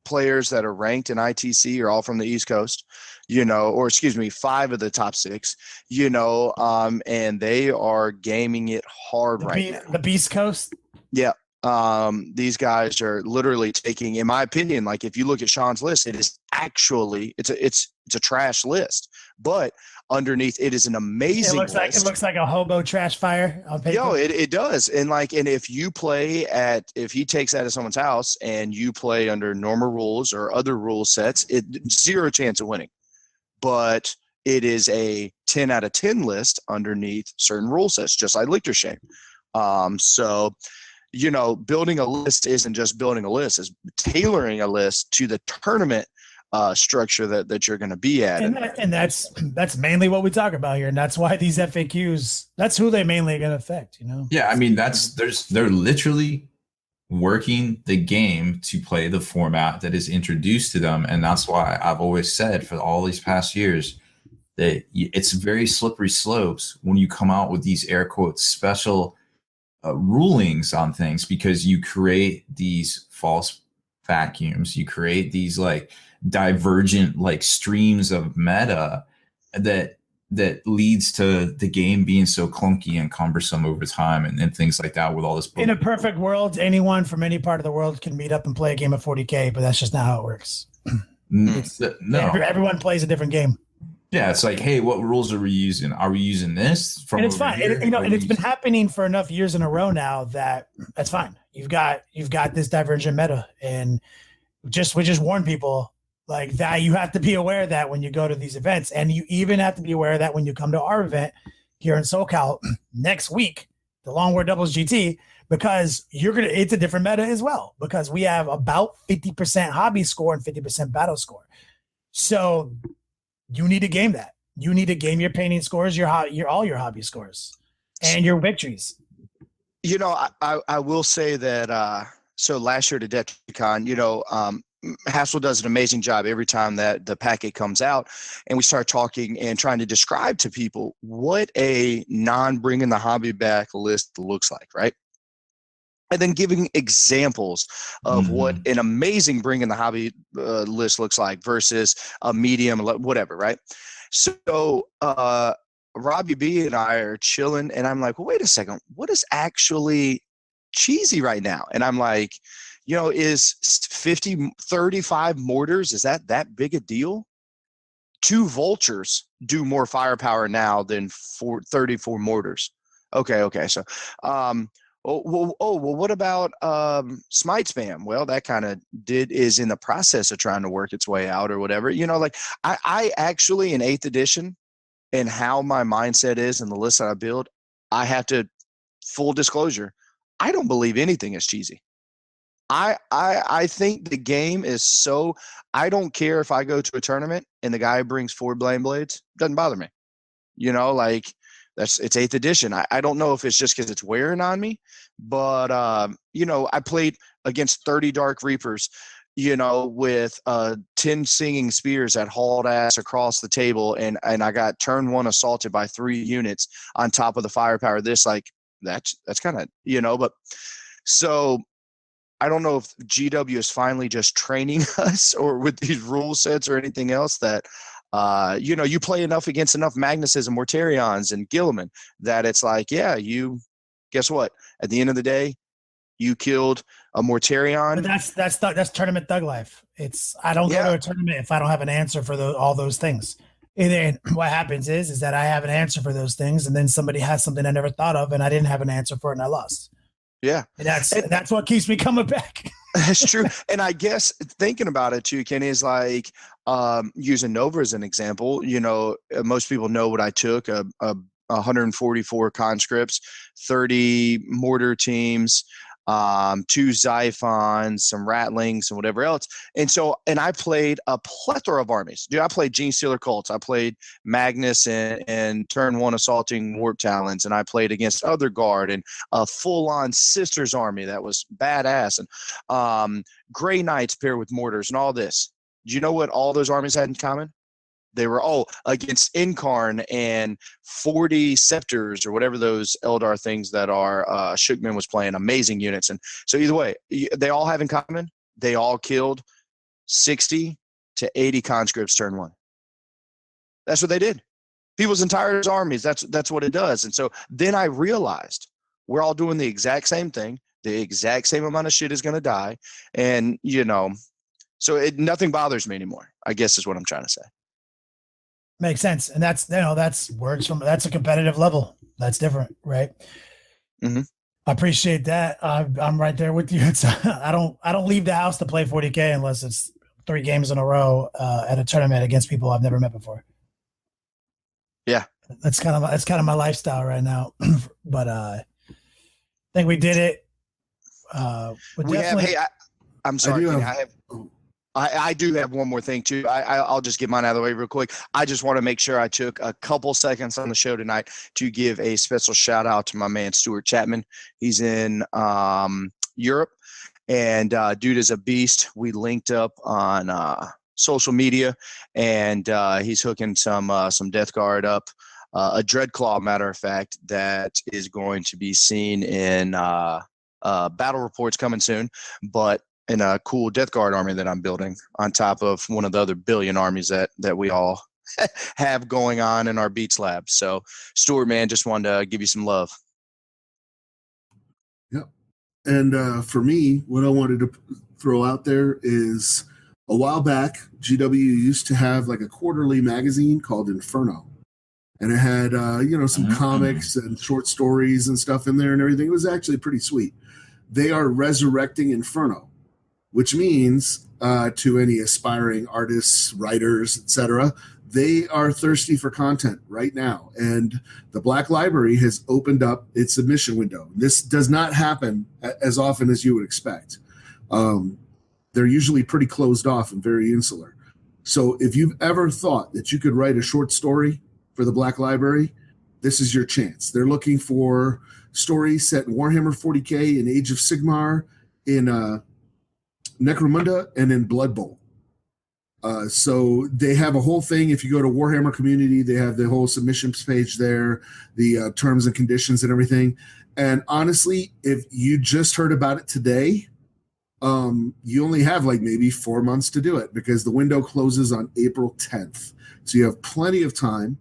players that are ranked in ITC are all from the East Coast, or excuse me, 5 of the top 6, and they are gaming it hard now. The Beast Coast? Yeah. These guys are literally taking, in my opinion, like if you look at Sean's list, it is actually it's a trash list, but underneath it is an amazing list. It looks like a hobo trash fire on paper. It does. And if you play if he takes that at someone's house and you play under normal rules or other rule sets, zero chance of winning. But it is a 10 out of 10 list underneath certain rule sets, just like Lichtershame. So building a list isn't just building a list; it's tailoring a list to the tournament structure that you're going to be at. And that's mainly what we talk about here, and that's why these FAQs. That's who they mainly going to affect. Yeah, I mean they're literally working the game to play the format that is introduced to them, and that's why I've always said for all these past years that it's very slippery slopes when you come out with these air quotes special rulings on things, because you create these false vacuums, you create these like divergent like streams of meta that leads to the game being so clunky and cumbersome over time and things like that with all this. In a perfect world, anyone from any part of the world can meet up and play a game of 40K, but that's just not how it works. No, everyone plays a different game. Yeah, it's like, hey, what rules are we using? Are we using this? And it's fine. And it's been happening for enough years in a row now that's fine. You've got this divergent meta, and we just warn people like that. You have to be aware of that when you go to these events, and you even have to be aware of that when you come to our event, here in SoCal next week, the Long War Doubles GT, because it's a different meta as well, because we have about 50% hobby score and 50% battle score. So you need to game that. You need to game your painting scores, all your hobby scores, and your victories. You know, I will say that so last year to DetriCon, you know, Hassel does an amazing job every time that the packet comes out, and we start talking and trying to describe to people what a non-bringing the hobby back list looks like, right? And then giving examples of what an amazing bringing the hobby list looks like versus a medium, whatever, right? So Robbie B and I are chilling, and I'm like, well, wait a second, what is actually cheesy right now? And I'm like, you know, is 35 mortars, is that big a deal? 2 vultures do more firepower now than 34 mortars. Okay. So, well, what about smite spam? Well, that kind of is in the process of trying to work its way out or whatever. You know, like I actually in 8th edition and how my mindset is and the list that I build, I have to, full disclosure, I don't believe anything is cheesy. I think the game is so, I don't care if I go to a tournament and the guy brings 4 blame blades, doesn't bother me. You know, like it's 8th edition. I don't know if it's just because it's wearing on me, but you know, I played against 30 Dark Reapers, you know, with 10 singing spears that hauled ass across the table, and I got turn 1 assaulted by 3 units on top of the firepower. That's kind of, you know, but so I don't know if GW is finally just training us or with these rule sets or anything else that, you know, you play enough against enough Magnuses and Mortarions and Gilliman that it's like, yeah, guess what? At the end of the day, you killed a Mortarion. But that's tournament thug life. I don't go to a tournament if I don't have an answer for all those things. And then what happens is that I have an answer for those things, and then somebody has something I never thought of, and I didn't have an answer for it, and I lost. Yeah. And that's what keeps me coming back. That's true. And I guess thinking about it too, Kenny, is like using Nova as an example. You know, most people know what I took, 144 conscripts, 30 mortar teams, 2 Xiphons, some Rattlings, and whatever else. And I played a plethora of armies. Dude, I played Gene Stealer Cults. I played Magnus and turn 1 assaulting Warp Talons. And I played against Other Guard and a full-on Sisters army that was badass. And Grey Knights paired with mortars and all this. Do you know what all those armies had in common? They were all against Incarn and 40 Scepters or whatever those Eldar things that are Shookman was playing, amazing units. And so either way, they all have in common, they all killed 60 to 80 conscripts turn 1. That's what they did. People's entire armies, that's what it does. And so then I realized we're all doing the exact same thing. The exact same amount of shit is going to die. And, you know, so nothing bothers me anymore, I guess is what I'm trying to say. Makes sense. And that's a competitive level. That's different, right? Mm-hmm. I appreciate that. I'm right there with you. I don't leave the house to play 40K unless it's 3 games in a row at a tournament against people I've never met before. Yeah. That's kind of my lifestyle right now. But I think we did it. I'm sorry. I do have one more thing too. I'll just get mine out of the way real quick. I just want to make sure I took a couple seconds on the show tonight to give a special shout out to my man Stuart Chapman. He's in Europe, and dude is a beast. We linked up on social media, and he's hooking some Death Guard up, a Dreadclaw, matter of fact, that is going to be seen in battle reports coming soon, but in a cool Death Guard army that I'm building on top of one of the other billion armies that we all have going on in our Beats lab. So Stuart, man, just wanted to give you some love. Yep. And for me, what I wanted to throw out there is a while back, GW used to have like a quarterly magazine called Inferno. And it had, some comics and short stories and stuff in there and everything. It was actually pretty sweet. They are resurrecting Inferno, which means to any aspiring artists, writers, etc., they are thirsty for content right now. And the Black Library has opened up its submission window. This does not happen as often as you would expect. They're usually pretty closed off and very insular. So if you've ever thought that you could write a short story for the Black Library, this is your chance. They're looking for stories set in Warhammer 40K, in Age of Sigmar, in Necromunda, and in Blood Bowl. So they have a whole thing. If you go to Warhammer community, they have the whole submissions page there, the terms and conditions and everything. And honestly, if you just heard about it today, you only have like maybe 4 months to do it, because the window closes on April 10th. So you have plenty of time.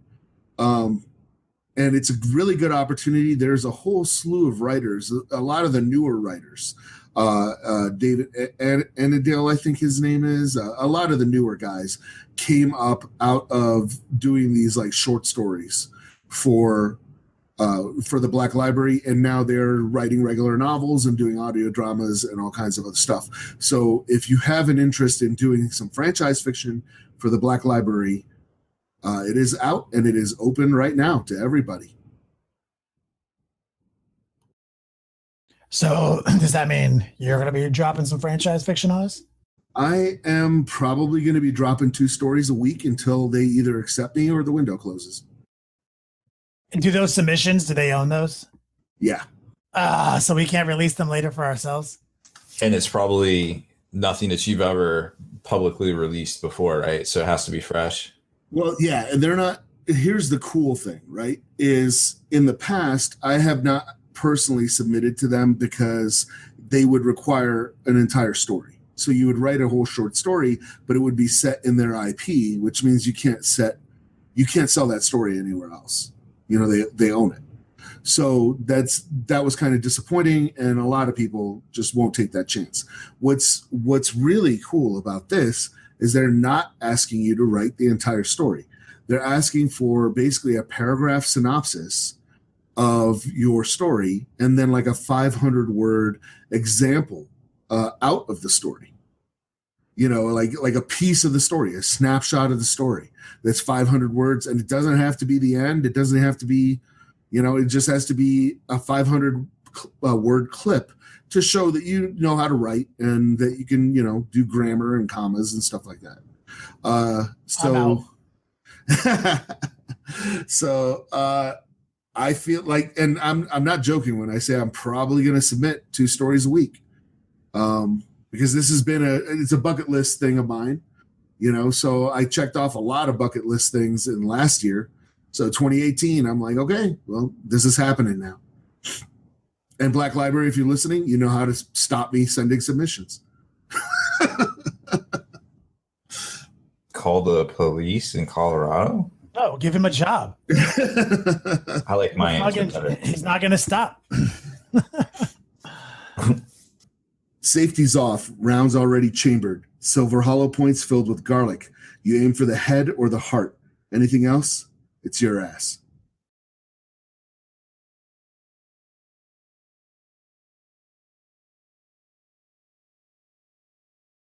And it's a really good opportunity. There's a whole slew of writers, a lot of the newer writers. David Annandale, I think his name is. A lot of the newer guys came up out of doing these like short stories for the Black Library, and now they're writing regular novels and doing audio dramas and all kinds of other stuff. So if you have an interest in doing some franchise fiction for the Black Library, it is out and it is open right now to everybody. So does that mean you're going to be dropping some franchise fiction on us? I am probably going to be dropping 2 stories a week until they either accept me or the window closes. And do those submissions, do they own those? Yeah. So we can't release them later for ourselves? And it's probably nothing that you've ever publicly released before, right? So it has to be fresh. Well, yeah, and they're not. Here's the cool thing, right? Is in the past, I have not personally submitted to them because they would require an entire story. So you would write a whole short story, but it would be set in their IP, which means you can't sell that story anywhere else. You know, they own it. So that was kind of disappointing, and a lot of people just won't take that chance. What's really cool about this is they're not asking you to write the entire story. They're asking for basically a paragraph synopsis of your story, and then like a 500-word example out of the story. You know, like a piece of the story, a snapshot of the story that's 500 words, and it doesn't have to be the end. It doesn't have to be, you know, it just has to be a 500 word clip to show that you know how to write and that you can, you know, do grammar and commas and stuff like that. I feel like, and I'm not joking when I say I'm probably going to submit 2 stories a week, because this has been it's a bucket list thing of mine, you know. So I checked off a lot of bucket list things in last year. So 2018, I'm like, okay, well, this is happening now. And Black Library, if you're listening, you know how to stop me sending submissions. Call the police in Colorado? No, give him a job. I like my answer better. He's not going to stop. Safety's off, rounds already chambered, silver hollow points filled with garlic. You aim for the head or the heart. Anything else? It's your ass.